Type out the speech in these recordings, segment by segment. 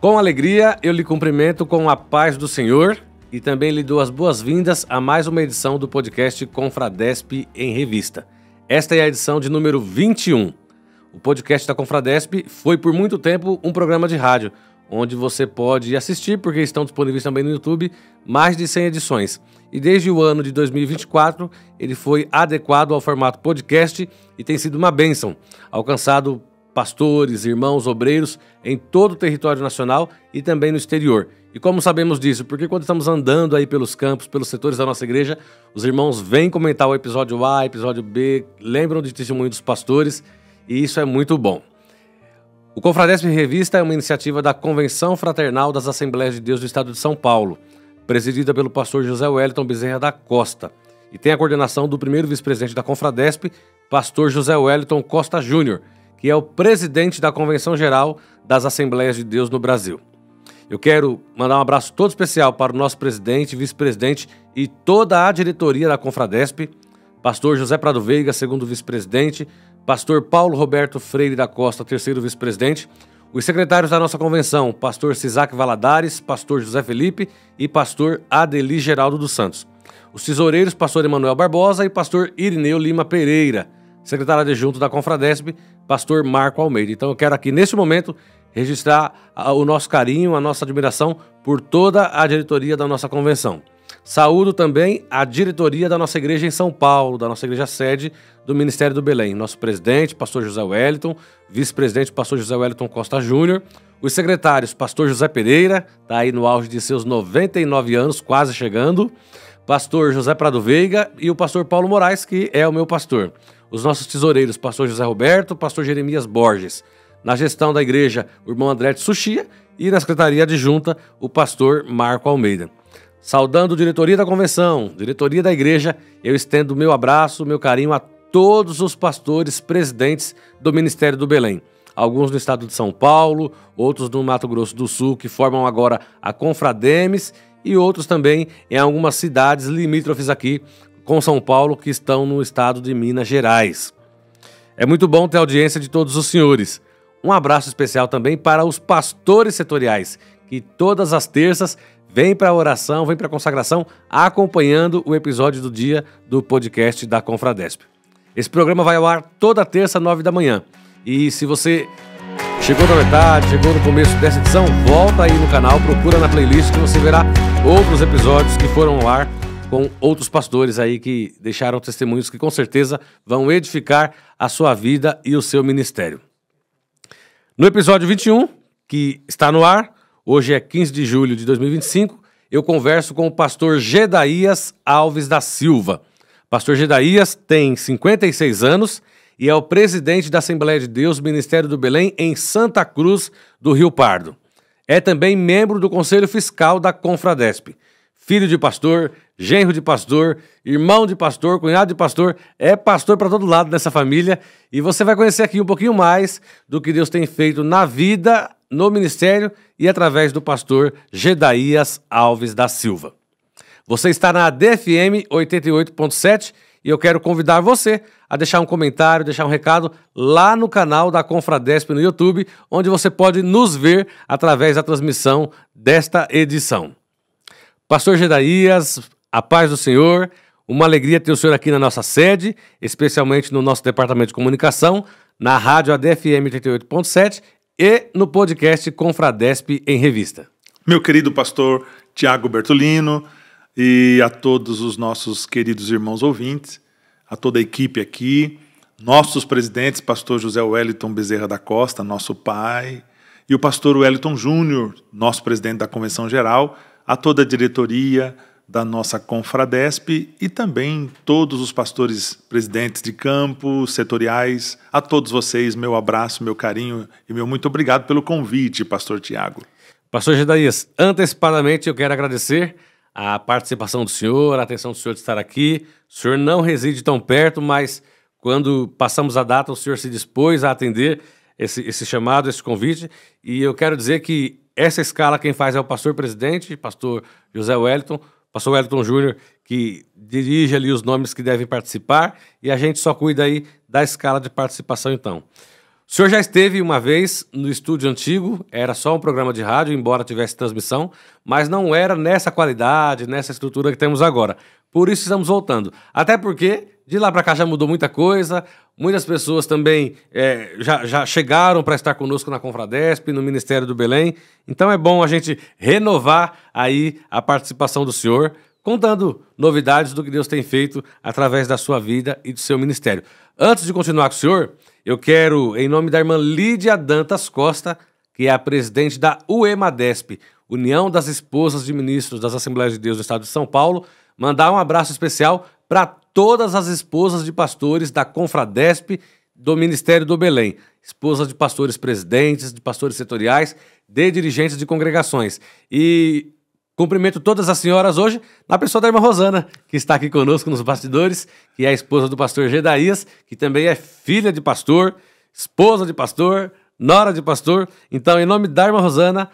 Com alegria, eu lhe cumprimento com a paz do Senhor e também lhe dou as boas-vindas a mais uma edição do podcast Confradesp em Revista. Esta é a edição de número 21. O podcast da Confradesp foi por muito tempo um programa de rádio, onde você pode assistir, porque estão disponíveis também no YouTube, mais de 100 edições. E desde o ano de 2024, ele foi adequado ao formato podcast e tem sido uma bênção, alcançado pastores, irmãos, obreiros em todo o território nacional e também no exterior. E como sabemos disso? Porque quando estamos andando aí pelos campos, pelos setores da nossa igreja, os irmãos vêm comentar o episódio A, episódio B, lembram de testemunho dos pastores, e isso é muito bom. O Confradesp em Revista é uma iniciativa da Convenção Fraternal das Assembleias de Deus do Estado de São Paulo, presidida pelo pastor José Wellington Bezerra da Costa, e tem a coordenação do primeiro vice-presidente da Confradesp, pastor José Wellington Costa Júnior, que é o presidente da Convenção Geral das Assembleias de Deus no Brasil. Eu quero mandar um abraço todo especial para o nosso presidente, vice-presidente e toda a diretoria da Confradesp, pastor José Prado Veiga, segundo vice-presidente, pastor Paulo Roberto Freire da Costa, terceiro vice-presidente, os secretários da nossa convenção, pastor Cisac Valadares, pastor José Felipe e pastor Adeli Geraldo dos Santos. Os tesoureiros, pastor Emanuel Barbosa e pastor Irineu Lima Pereira, secretário adjunto da Confradesp, pastor Marco Almeida. Então eu quero aqui, neste momento, registrar o nosso carinho, a nossa admiração por toda a diretoria da nossa convenção. Saúdo também a diretoria da nossa igreja em São Paulo, da nossa igreja sede do Ministério do Belém. Nosso presidente, pastor José Wellington, vice-presidente, pastor José Wellington Costa Júnior, os secretários, pastor José Pereira, está aí no auge de seus 99 anos, quase chegando, pastor José Prado Veiga e o pastor Paulo Moraes, que é o meu pastor. Os nossos tesoureiros, pastor José Roberto, pastor Jeremias Borges. Na gestão da igreja, o irmão André de Suchia e na secretaria adjunta, o pastor Marco Almeida. Saudando a diretoria da convenção, diretoria da igreja, eu estendo meu abraço, meu carinho a todos os pastores presidentes do Ministério do Belém. Alguns no estado de São Paulo, outros no Mato Grosso do Sul, que formam agora a Confrademes, e outros também em algumas cidades limítrofes aqui com São Paulo, que estão no estado de Minas Gerais. É muito bom ter a audiência de todos os senhores. Um abraço especial também para os pastores setoriais, que todas as terças vêm para a oração, vêm para a consagração, acompanhando o episódio do dia do podcast da Confradesp. Esse programa vai ao ar toda terça, 9 da manhã. E se você chegou na metade, chegou no começo dessa edição, volta aí no canal, procura na playlist que você verá outros episódios que foram ao ar com outros pastores aí que deixaram testemunhos que com certeza vão edificar a sua vida e o seu ministério. No episódio 21, que está no ar, hoje é 15 de julho de 2025, eu converso com o pastor Gedaías Alves da Silva. Pastor Gedaías tem 56 anos e é o presidente da Assembleia de Deus Ministério do Belém em Santa Cruz do Rio Pardo. É também membro do Conselho Fiscal da Confradesp. Filho de pastor, genro de pastor, irmão de pastor, cunhado de pastor, é pastor para todo lado dessa família. E você vai conhecer aqui um pouquinho mais do que Deus tem feito na vida, no ministério e através do pastor Gedaías Alves da Silva. Você está na DFM 88.7 e eu quero convidar você a deixar um comentário, deixar um recado lá no canal da Confradesp no YouTube, onde você pode nos ver através da transmissão desta edição. Pastor Gedaías, a paz do Senhor, uma alegria ter o senhor aqui na nossa sede, especialmente no nosso departamento de comunicação, na rádio ADFM 88.7 e no podcast Confradesp em Revista. Meu querido pastor Tiago Bertolino e a todos os nossos queridos irmãos ouvintes, a toda a equipe aqui, nossos presidentes, pastor José Wellington Bezerra da Costa, nosso pai, e o pastor Wellington Júnior, nosso presidente da Convenção Geral, a toda a diretoria da nossa Confradesp e também todos os pastores presidentes de campo, setoriais, a todos vocês, meu abraço, meu carinho e meu muito obrigado pelo convite, pastor Tiago. Pastor Gedaías, antecipadamente eu quero agradecer a participação do senhor, a atenção do senhor de estar aqui. O senhor não reside tão perto, mas quando passamos a data, o senhor se dispôs a atender esse chamado, esse convite, e eu quero dizer que essa escala quem faz é o pastor presidente, pastor José Wellington, pastor Wellington Júnior, que dirige ali os nomes que devem participar, e a gente só cuida aí da escala de participação então. O senhor já esteve uma vez no estúdio antigo, era só um programa de rádio, embora tivesse transmissão, mas não era nessa qualidade, nessa estrutura que temos agora. Por isso estamos voltando. Até porque de lá para cá já mudou muita coisa, muitas pessoas também já chegaram para estar conosco na Confradesp, no Ministério do Belém. Então é bom a gente renovar aí a participação do senhor, contando novidades do que Deus tem feito através da sua vida e do seu ministério. Antes de continuar com o senhor, eu quero, em nome da irmã Lídia Dantas Costa, que é a presidente da UEMADESP, União das Esposas de Ministros das Assembleias de Deus do Estado de São Paulo, mandar um abraço especial para todas as esposas de pastores da Confradesp do Ministério do Belém. Esposas de pastores presidentes, de pastores setoriais, de dirigentes de congregações. E cumprimento todas as senhoras hoje na pessoa da irmã Rosana, que está aqui conosco nos bastidores, que é a esposa do pastor Gedaías, que também é filha de pastor, esposa de pastor, nora de pastor. Então, em nome da irmã Rosana,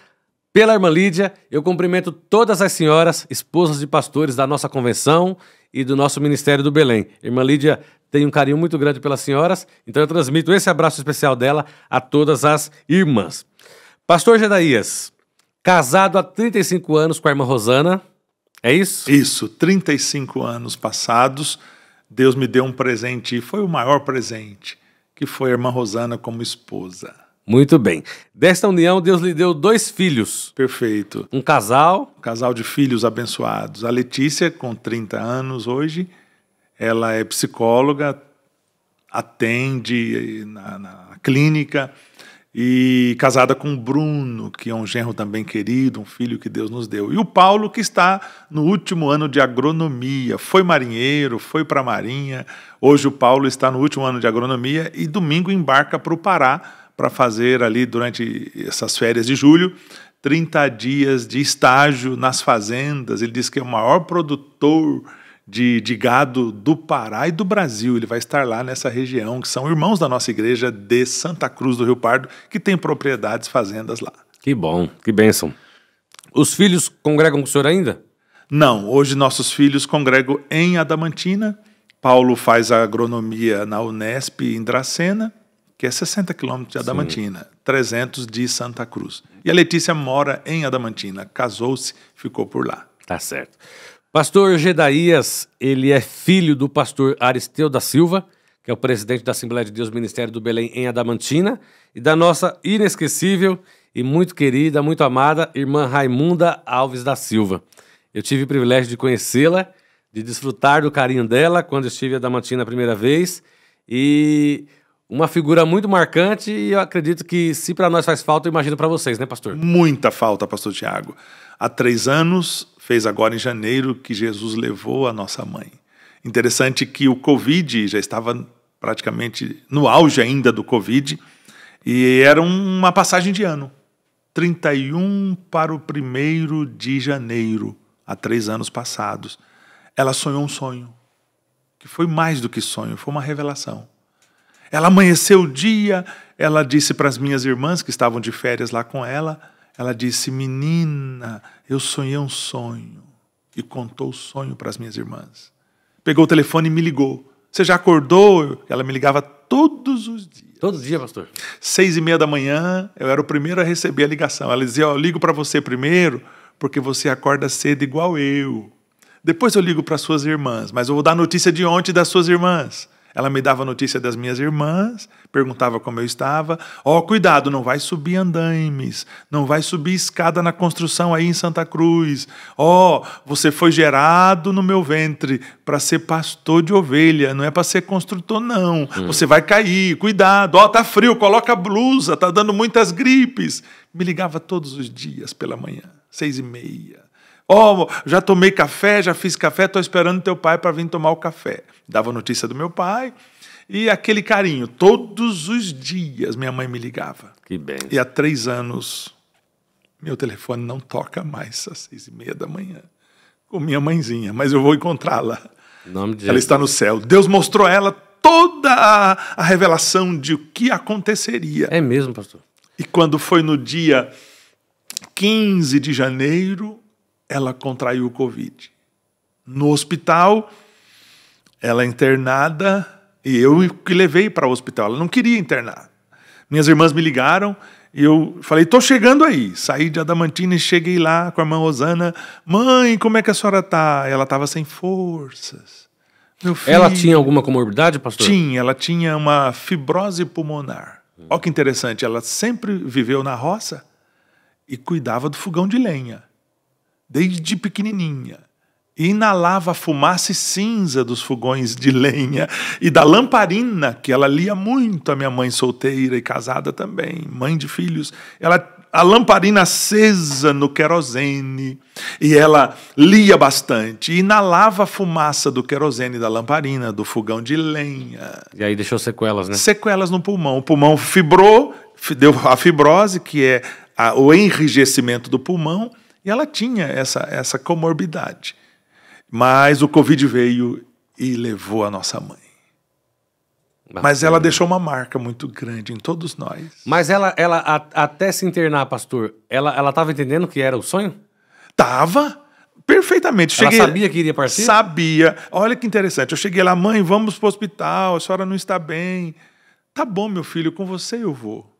pela irmã Lídia, eu cumprimento todas as senhoras, esposas de pastores da nossa convenção e do nosso Ministério do Belém. Irmã Lídia tem um carinho muito grande pelas senhoras, então eu transmito esse abraço especial dela a todas as irmãs. Pastor Gedaías, casado há 35 anos com a irmã Rosana, é isso? Isso, 35 anos passados, Deus me deu um presente, e foi o maior presente, que foi a irmã Rosana como esposa. Muito bem. Desta união, Deus lhe deu 2 filhos. Perfeito. Um casal. Um casal de filhos abençoados. A Letícia, com 30 anos hoje, ela é psicóloga, atende na clínica, e casada com o Bruno, que é um genro também querido, um filho que Deus nos deu. E o Paulo, que está no último ano de agronomia, foi marinheiro, foi para a Marinha. Hoje o Paulo está no último ano de agronomia e domingo embarca para o Pará, para fazer ali, durante essas férias de julho, 30 dias de estágio nas fazendas. Ele diz que é o maior produtor de gado do Pará e do Brasil. Ele vai estar lá nessa região, que são irmãos da nossa igreja de Santa Cruz do Rio Pardo, que tem propriedades, fazendas lá. Que bom, que bênção. Os filhos congregam com o senhor ainda? Não, hoje nossos filhos congregam em Adamantina. Paulo faz a agronomia na Unesp em Dracena, que é 60 quilômetros de Adamantina, 300 de Santa Cruz. E a Letícia mora em Adamantina, casou-se, ficou por lá. Tá certo. Pastor Gedaías, ele é filho do pastor Aristeu da Silva, que é o presidente da Assembleia de Deus Ministério do Belém em Adamantina, e da nossa inesquecível e muito querida, muito amada irmã Raimunda Alves da Silva. Eu tive o privilégio de conhecê-la, de desfrutar do carinho dela quando estive em Adamantina a primeira vez, e uma figura muito marcante, e eu acredito que se para nós faz falta, eu imagino para vocês, né, pastor? Muita falta, pastor Tiago. Há 3 anos, fez agora em janeiro, que Jesus levou a nossa mãe. Interessante que o Covid já estava praticamente no auge ainda do Covid, e era uma passagem de ano. 31 para o 1º de janeiro, há 3 anos passados. Ela sonhou um sonho, que foi mais do que sonho, foi uma revelação. Ela amanheceu o dia, ela disse para as minhas irmãs que estavam de férias lá com ela, ela disse: menina, eu sonhei um sonho. E contou o sonho para as minhas irmãs. Pegou o telefone e me ligou. Você já acordou? Ela me ligava todos os dias. Todo dia, pastor? 6h30 da manhã, eu era o primeiro a receber a ligação. Ela dizia: eu ligo para você primeiro, porque você acorda cedo igual eu. Depois eu ligo para as suas irmãs, mas eu vou dar notícia de ontem das suas irmãs. Ela me dava notícia das minhas irmãs, perguntava como eu estava. Cuidado, não vai subir andaimes, não vai subir escada na construção aí em Santa Cruz. Você foi gerado no meu ventre para ser pastor de ovelha, não é para ser construtor, não. Você vai cair, cuidado. Tá frio, coloca a blusa, tá dando muitas gripes. Me ligava todos os dias pela manhã, 6h30. Já tomei café, já fiz café, estou esperando teu pai para vir tomar o café. Dava notícia do meu pai e aquele carinho. Todos os dias minha mãe me ligava. Que bem. E há 3 anos, meu telefone não toca mais às 6h30 da manhã. Com minha mãezinha, mas eu vou encontrá-la. Em nome de Ela Jesus. está no céu. Deus mostrou a ela toda a revelação de o que aconteceria. É mesmo, pastor? E quando foi no dia 15 de janeiro... ela contraiu o Covid. No hospital, ela internada, e eu que levei para o hospital. Ela não queria internar. Minhas irmãs me ligaram e eu falei, tô chegando aí. Saí de Adamantina e cheguei lá com a irmã Rosana. Mãe, como é que a senhora tá? Ela estava sem forças. Meu filho... Ela tinha alguma comorbidade, pastor? Tinha, ela tinha uma fibrose pulmonar. Olha que interessante, ela sempre viveu na roça e cuidava do fogão de lenha, desde pequenininha. E inalava a fumaça e cinza dos fogões de lenha e da lamparina, que ela lia muito, a minha mãe solteira e casada também, mãe de filhos. A lamparina acesa no querosene, e ela lia bastante, e inalava a fumaça do querosene da lamparina, do fogão de lenha. E aí deixou sequelas, né? Sequelas no pulmão. O pulmão fibrou, deu a fibrose, que é o enrijecimento do pulmão, e ela tinha essa comorbidade. Mas o Covid veio e levou a nossa mãe. Bacana. Mas ela deixou uma marca muito grande em todos nós. Mas ela até se internar, pastor, ela estava entendendo que era o sonho? Tava perfeitamente. Ela sabia que iria partir? Sabia. Olha que interessante. Eu cheguei lá, mãe, vamos para o hospital, a senhora não está bem. Tá bom, meu filho, com você eu vou.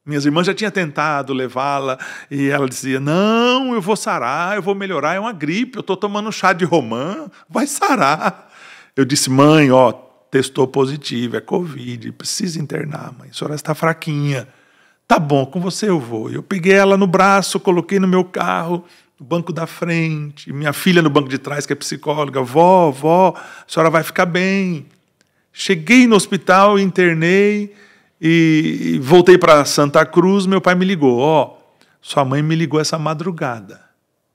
Minhas irmãs já tinham tentado levá-la e ela dizia, não, eu vou sarar, eu vou melhorar, é uma gripe, eu estou tomando chá de romã, vai sarar. Eu disse, mãe, ó, testou positivo, é Covid, precisa internar, mãe, a senhora está fraquinha. Tá bom, com você eu vou. Eu peguei ela no braço, coloquei no meu carro, no banco da frente, minha filha no banco de trás, que é psicóloga, vó, a senhora vai ficar bem. Cheguei no hospital, internei, e voltei para Santa Cruz, meu pai me ligou. Ó, sua mãe me ligou essa madrugada.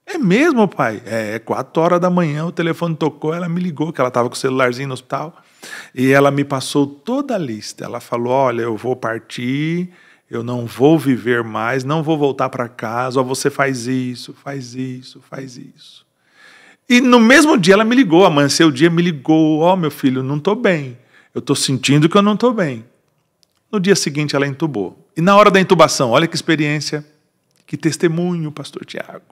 É mesmo, pai? 4 horas da manhã, o telefone tocou, ela me ligou, que ela estava com o celularzinho no hospital, e ela me passou toda a lista. Ela falou, olha, eu vou partir, eu não vou viver mais, não vou voltar para casa, ó, você faz isso, faz isso, faz isso. E no mesmo dia ela me ligou, amanheceu o dia, me ligou, ó, meu filho, não estou bem, eu estou sentindo que eu não estou bem. No dia seguinte, ela entubou. E na hora da intubação, olha que experiência, que testemunho, pastor Tiago.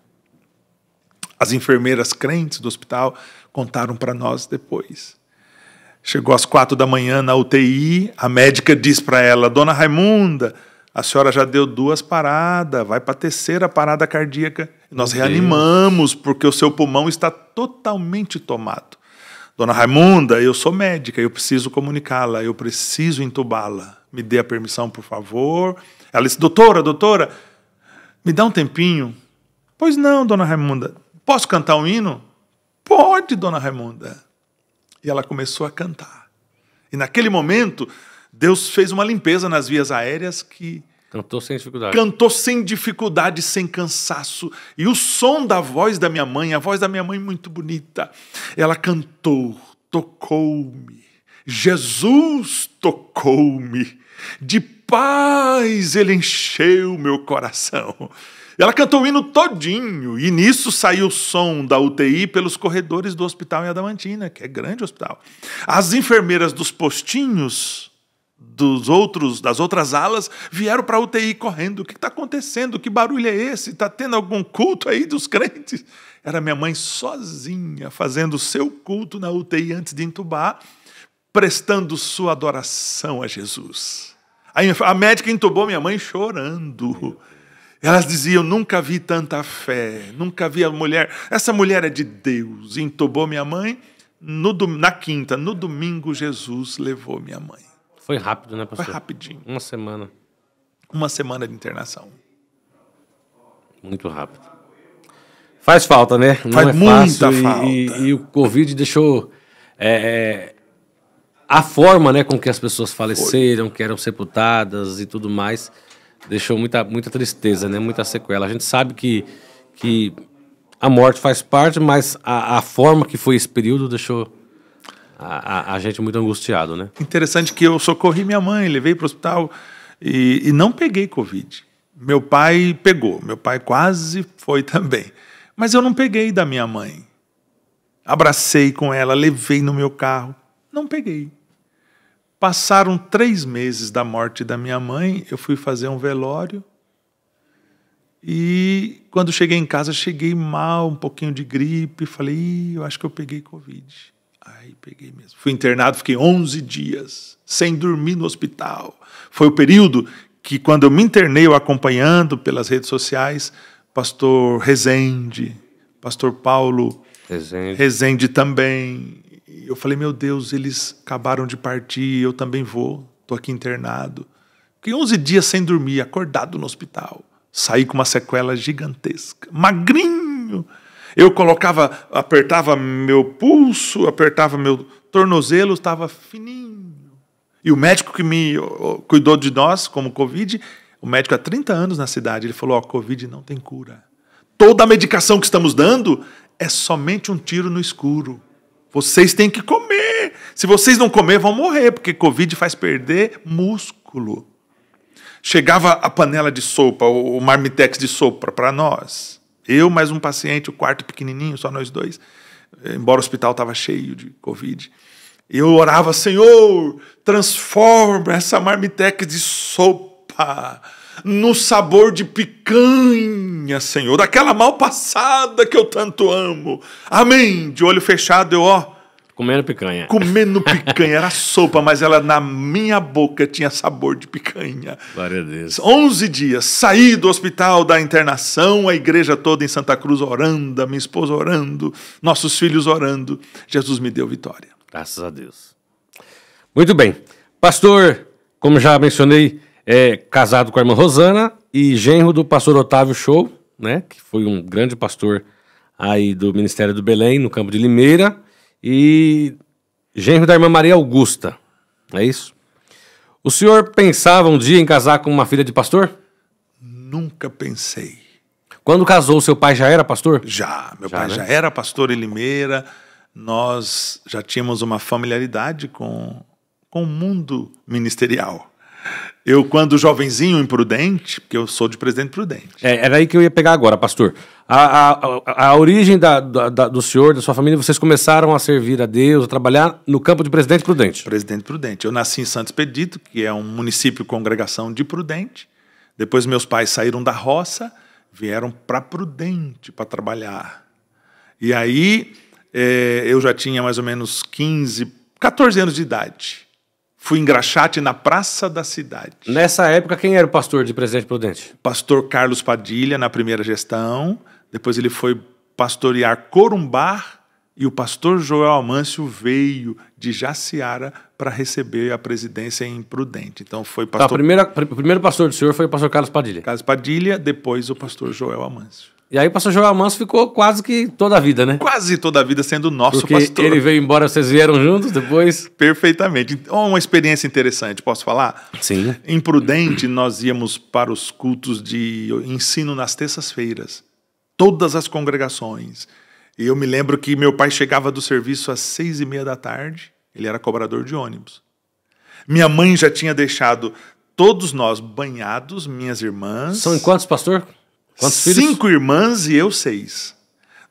As enfermeiras crentes do hospital contaram para nós depois. Chegou às 4 da manhã na UTI, a médica diz para ela, dona Raimunda, a senhora já deu 2 paradas, vai para a 3ª parada cardíaca. Nós reanimamos, porque o seu pulmão está totalmente tomado. Dona Raimunda, eu sou médica, eu preciso comunicá-la, eu preciso entubá-la. Me dê a permissão, por favor. Ela disse, doutora, me dá um tempinho. Pois não, dona Raimunda. Posso cantar um hino? Pode, dona Raimunda. E ela começou a cantar. E naquele momento, Deus fez uma limpeza nas vias aéreas que... Cantou sem dificuldade. Cantou sem dificuldade, sem cansaço. E o som da voz da minha mãe, a voz da minha mãe muito bonita, ela cantou, tocou-me. Jesus tocou-me, de paz ele encheu meu coração. Ela cantou o hino todinho, e nisso saiu o som da UTI pelos corredores do hospital em Adamantina, que é grande hospital. As enfermeiras dos postinhos das outras alas vieram para a UTI correndo. O que está acontecendo? Que barulho é esse? Está tendo algum culto aí dos crentes? Era minha mãe sozinha, fazendo o seu culto na UTI antes de entubar, prestando sua adoração a Jesus. A médica entubou minha mãe chorando. Elas diziam, nunca vi tanta fé, nunca vi a mulher, essa mulher é de Deus. Entubou minha mãe, na quinta, no domingo, Jesus levou minha mãe. Foi rápido, né, pastor? Foi rapidinho. Uma semana. Uma semana de internação. Muito rápido. Faz falta, né? Não Faz é muita fácil, falta. E o Covid deixou a forma, né, com que as pessoas faleceram, que eram sepultadas e tudo mais, deixou muita tristeza, né? Muita sequela. A gente sabe que a morte faz parte, mas a forma que foi esse período deixou a gente muito angustiado, né? Interessante que eu socorri minha mãe, levei para o hospital e não peguei Covid. Meu pai pegou, meu pai quase foi também. Mas eu não peguei da minha mãe. Abracei com ela, levei no meu carro, não peguei. Passaram 3 meses da morte da minha mãe, eu fui fazer um velório e quando cheguei em casa, cheguei mal, um pouquinho de gripe, falei, eu acho que eu peguei Covid. Aí peguei mesmo. Fui internado, fiquei 11 dias sem dormir no hospital. Foi o período que quando eu me internei, eu acompanhando pelas redes sociais, pastor Rezende, pastor Paulo Rezende também. Eu falei, meu Deus, eles acabaram de partir, eu também vou, estou aqui internado. Fiquei 11 dias sem dormir, acordado no hospital. Saí com uma sequela gigantesca, magrinho. Eu apertava meu pulso, apertava meu tornozelo, estava fininho. E o médico que me cuidou de nós, como Covid, o médico há 30 anos na cidade, ele falou, Covid não tem cura. Toda a medicação que estamos dando é somente um tiro no escuro. Vocês têm que comer. Se vocês não comer, vão morrer, porque Covid faz perder músculo. Chegava a panela de sopa, o marmitex de sopa para nós. Eu mais um paciente, o quarto pequenininho, só nós dois. Embora o hospital estava cheio de Covid. Eu orava, Senhor, transforma essa marmitex de sopa no sabor de picanha, Senhor, daquela mal passada que eu tanto amo. Amém. De olho fechado, comendo picanha. Comendo picanha. Era sopa, mas ela na minha boca tinha sabor de picanha. Glória a Deus. 11 dias. Saí do hospital da internação, a igreja toda em Santa Cruz orando, a minha esposa orando, nossos filhos orando. Jesus me deu vitória. Graças a Deus. Muito bem. Pastor, como já mencionei, é casado com a irmã Rosana e genro do pastor Otávio Show, né, que foi um grande pastor aí do Ministério do Belém, no campo de Limeira, e genro da irmã Maria Augusta, é isso? O senhor pensava um dia em casar com uma filha de pastor? Nunca pensei. Quando casou, seu pai já era pastor? Já, meu pai já era pastor em Limeira. Nós já tínhamos uma familiaridade com o mundo ministerial. Eu, quando jovenzinho, imprudente, porque eu sou de Presidente Prudente. Era aí que eu ia pegar agora, pastor. A origem do senhor, da sua família, vocês começaram a servir a Deus, a trabalhar no campo de Presidente Prudente. Presidente Prudente. Eu nasci em Santo Expedito, que é um município congregação de Prudente. Depois meus pais saíram da roça, vieram para Prudente para trabalhar. E aí eu já tinha mais ou menos 14 anos de idade. Fui em Graxate, na praça da cidade. Nessa época, quem era o pastor de Presidente Prudente? Pastor Carlos Padilha, na primeira gestão. Depois ele foi pastorear Corumbá. E o pastor Joel Amâncio veio de Jaciara para receber a presidência em Prudente. Então foi pastor... Então, o primeiro pastor do senhor foi o pastor Carlos Padilha. Carlos Padilha, depois o pastor Joel Amâncio. E aí o pastor Joel Amâncio ficou quase que toda a vida, né? Quase toda a vida sendo nosso porque pastor. Ele veio embora, vocês vieram juntos depois? Perfeitamente. Uma experiência interessante, posso falar? Sim. Em Prudente, nós íamos para os cultos de ensino nas terças-feiras. Todas as congregações. E eu me lembro que meu pai chegava do serviço às 6:30 da tarde. Ele era cobrador de ônibus. Minha mãe já tinha deixado todos nós banhados, minhas irmãs. São em quantos, pastor? Quantos filhos? 5 irmãs e eu 6.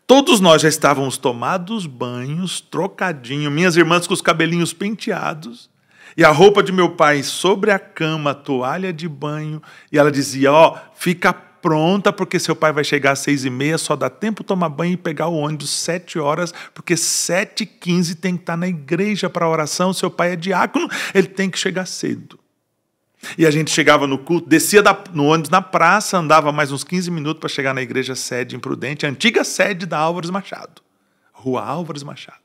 Todos nós já estávamos tomados banhos, trocadinho, minhas irmãs com os cabelinhos penteados, e a roupa de meu pai sobre a cama, toalha de banho, e ela dizia, fica pronta, porque seu pai vai chegar às 6:30, só dá tempo de tomar banho e pegar o ônibus 7 horas, porque 7h15 tem que estar na igreja para a oração, seu pai é diácono, ele tem que chegar cedo. E a gente chegava no culto, descia no ônibus na praça, andava mais uns 15 minutos para chegar na igreja sede em Prudente, a antiga sede da Álvares Machado, Rua Álvares Machado.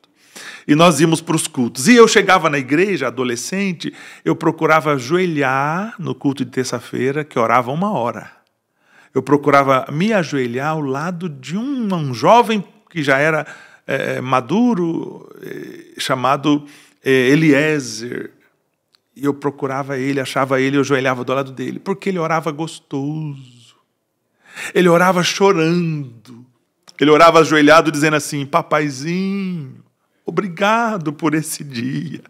E nós íamos para os cultos. E eu chegava na igreja, adolescente, eu procurava ajoelhar no culto de terça-feira, que orava 1 hora. Eu procurava me ajoelhar ao lado de um jovem que já era maduro, chamado Eliezer. E eu procurava ele, achava ele, eu ajoelhava do lado dele, porque ele orava gostoso. Ele orava chorando. Ele orava ajoelhado dizendo assim, papaizinho, obrigado por esse dia.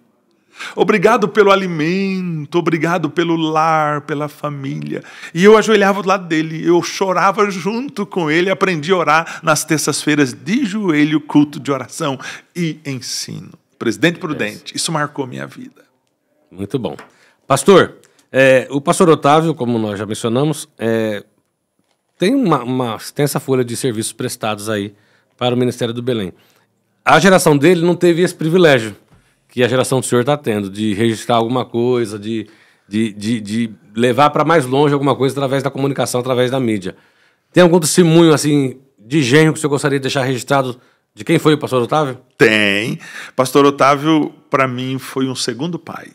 Obrigado pelo alimento, obrigado pelo lar, pela família. E eu ajoelhava do lado dele, eu chorava junto com ele, aprendi a orar nas terças-feiras de joelho, culto de oração e ensino. Presidente Prudente, isso marcou minha vida. Muito bom. Pastor, o pastor Otávio, como nós já mencionamos, tem uma extensa folha de serviços prestados aí para o Ministério do Belém. A geração dele não teve esse privilégio que a geração do senhor está tendo, de registrar alguma coisa, de de levar para mais longe alguma coisa através da comunicação, através da mídia. Tem algum testemunho, assim, de genro que o senhor gostaria de deixar registrado de quem foi o pastor Otávio? Tem. Pastor Otávio, para mim, foi um segundo pai.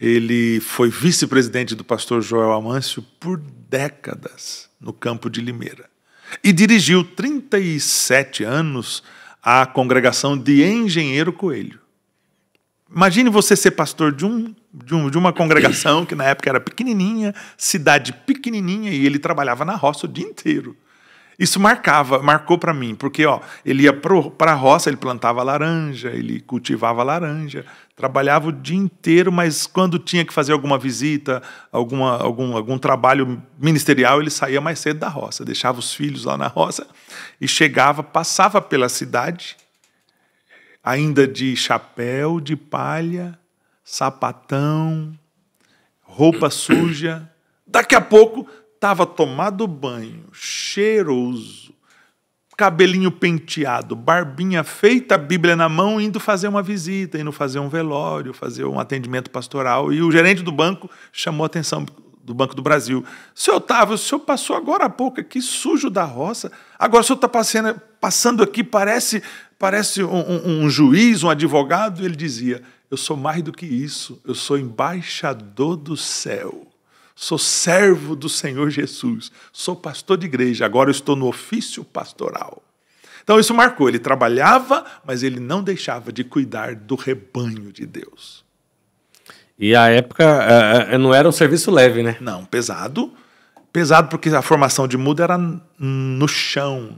Ele foi vice-presidente do pastor Joel Amâncio por décadas no campo de Limeira. E dirigiu 37 anos a congregação de Engenheiro Coelho. Imagine você ser pastor de uma congregação que na época era pequenininha, cidade pequenininha, e ele trabalhava na roça o dia inteiro. Isso marcou para mim, porque ele ia para a roça, ele plantava laranja, ele cultivava laranja, trabalhava o dia inteiro, mas quando tinha que fazer alguma visita, algum trabalho ministerial, ele saía mais cedo da roça, deixava os filhos lá na roça e chegava, passava pela cidade, ainda de chapéu de palha, sapatão, roupa suja. Daqui a pouco estava tomado banho, cheiroso, cabelinho penteado, barbinha feita, a Bíblia na mão, indo fazer uma visita, indo fazer um velório, fazer um atendimento pastoral. E o gerente do banco chamou a atenção do Banco do Brasil. Seu Otávio, o senhor passou agora há pouco aqui, sujo da roça. Agora o senhor está passando aqui, parece um juiz, um advogado. E ele dizia, eu sou mais do que isso, eu sou embaixador do céu. Sou servo do Senhor Jesus, sou pastor de igreja, agora eu estou no ofício pastoral. Então isso marcou, ele trabalhava, mas ele não deixava de cuidar do rebanho de Deus. E a época não era um serviço leve, né? Não, pesado. Pesado porque a formação de muda era no chão,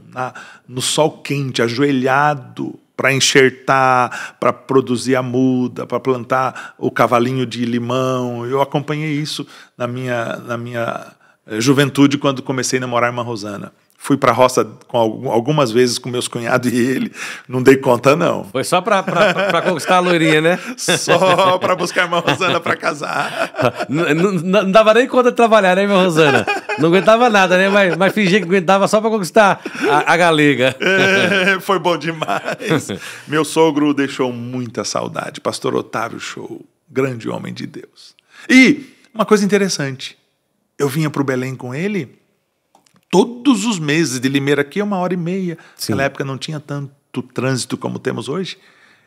no sol quente, ajoelhado, para enxertar, para produzir a muda, para plantar o cavalinho de limão. Eu acompanhei isso na minha juventude, quando comecei a namorar a irmã Rosana. Fui para a roça algumas vezes com meus cunhados e ele. Não dei conta, não. Foi só para conquistar a loirinha, né? Só para buscar a irmã Rosana para casar. Não dava nem conta de trabalhar, né, irmã Rosana? Não aguentava nada, né? Mas fingia que aguentava só para conquistar a galega. Foi bom demais. Meu sogro deixou muita saudade. Pastor Otávio Show, grande homem de Deus. E uma coisa interessante, eu vinha para o Belém com ele todos os meses. De Limeira aqui é 1h30. Naquela época não tinha tanto trânsito como temos hoje.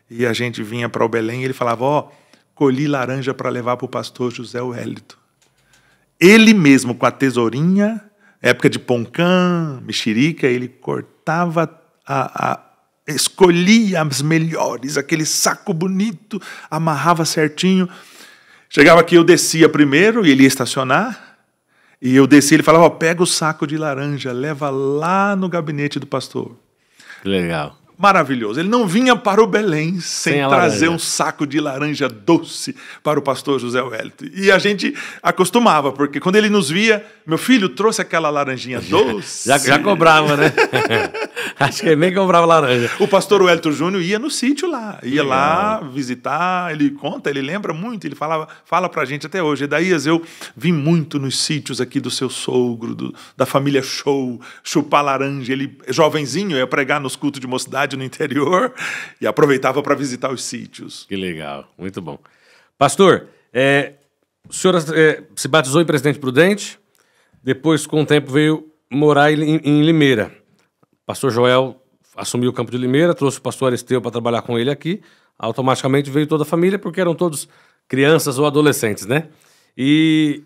E a gente vinha para o Belém e ele falava, colhi laranja para levar para o pastor José Wellington. Ele mesmo, com a tesourinha, época de poncã, mexerica, ele cortava, escolhia as melhores, aquele saco bonito, amarrava certinho. Chegava aqui, eu descia primeiro e ele ia estacionar. E eu desci, ele falava, pega o saco de laranja, leva lá no gabinete do pastor. Legal. Maravilhoso. Ele não vinha para o Belém sem trazer um saco de laranja doce para o pastor José Wellington. E a gente acostumava, porque quando ele nos via, meu filho trouxe aquela laranjinha doce. Já cobrava, né? Acho que ele nem cobrava laranja. O pastor Wellington Júnior ia no sítio lá, ia lá visitar, ele conta, ele lembra muito, ele fala pra gente até hoje. Edaías, eu vim muito nos sítios aqui do seu sogro, da família Show, chupar laranja. Ele, jovenzinho, ia pregar nos cultos de mocidade no interior e aproveitava para visitar os sítios. Que legal, muito bom. Pastor, o senhor se batizou em Presidente Prudente, depois, com o tempo, veio morar em Limeira. Pastor Joel assumiu o campo de Limeira, trouxe o pastor Aristeu para trabalhar com ele aqui, automaticamente veio toda a família, porque eram todos crianças ou adolescentes, né? E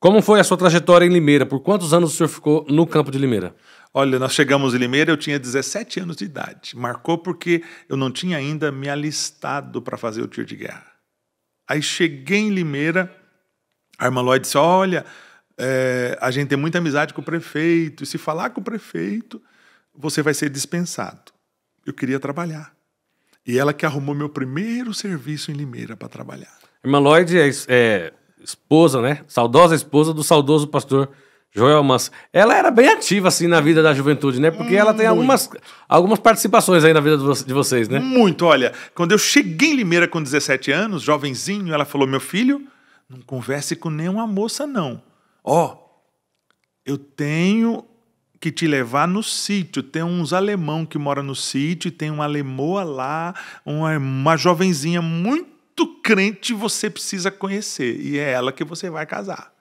como foi a sua trajetória em Limeira? Por quantos anos o senhor ficou no campo de Limeira? Olha, nós chegamos em Limeira, eu tinha 17 anos de idade. Marcou porque eu não tinha ainda me alistado para fazer o tiro de guerra. Aí cheguei em Limeira, a irmã Lloyd disse, olha, a gente tem muita amizade com o prefeito, e se falar com o prefeito, você vai ser dispensado. Eu queria trabalhar. E ela que arrumou meu primeiro serviço em Limeira para trabalhar. Irmã Lloyd é esposa, né? Saudosa esposa do saudoso pastor Joel Amâncio. Ela era bem ativa, assim, na vida da juventude, né? Porque ela tem algumas participações aí na vida de vocês, né? Muito, olha. Quando eu cheguei em Limeira com 17 anos, jovenzinho, ela falou, meu filho, não converse com nenhuma moça, não. Eu tenho que te levar no sítio. Tem uns alemão que moram no sítio, tem uma alemoa lá, uma jovenzinha muito crente você precisa conhecer, e é ela que você vai casar.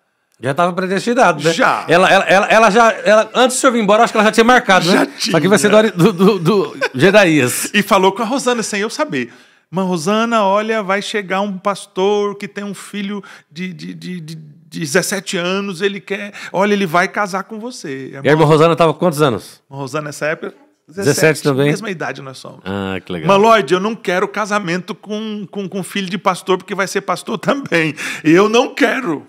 Já estava predestinado, né? Já. Ela, antes do senhor vir embora, acho que ela já tinha marcado, né? Já tinha. Só que vai ser do Gedaías. E falou com a Rosana, sem eu saber. Mas, Rosana, olha, vai chegar um pastor que tem um filho de 17 anos, ele vai casar com você. E a irmã Rosana estava com quantos anos? A Rosana, nessa época, 17 também? Mesma idade nós somos. Ah, que legal. Mas, Lloyd, eu não quero casamento com filho de pastor, porque vai ser pastor também. Eu não quero.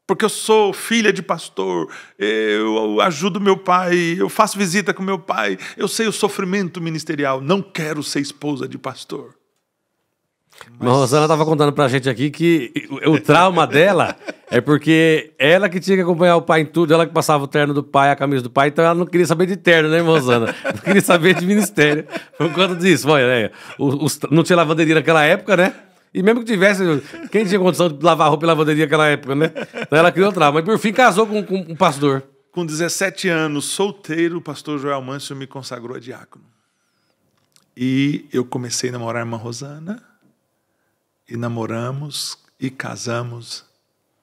Porque eu sou filha de pastor, eu ajudo meu pai, eu faço visita com meu pai, eu sei o sofrimento ministerial. Não quero ser esposa de pastor. Mas a Rosana estava contando pra gente aqui que o trauma dela é porque ela que tinha que acompanhar o pai em tudo, ela que passava o terno do pai, a camisa do pai, então ela não queria saber de terno, né, Rosana? Não queria saber de ministério. Por conta disso, olha, né? Não tinha lavanderia naquela época, né? E mesmo que tivesse, quem tinha condição de lavar roupa em lavanderia naquela época, né? Então ela criou trauma. Mas por fim casou com um pastor. Com 17 anos, solteiro, o pastor Joel Mâncio me consagrou a diácono. E eu comecei a namorar a irmã Rosana. E namoramos e casamos,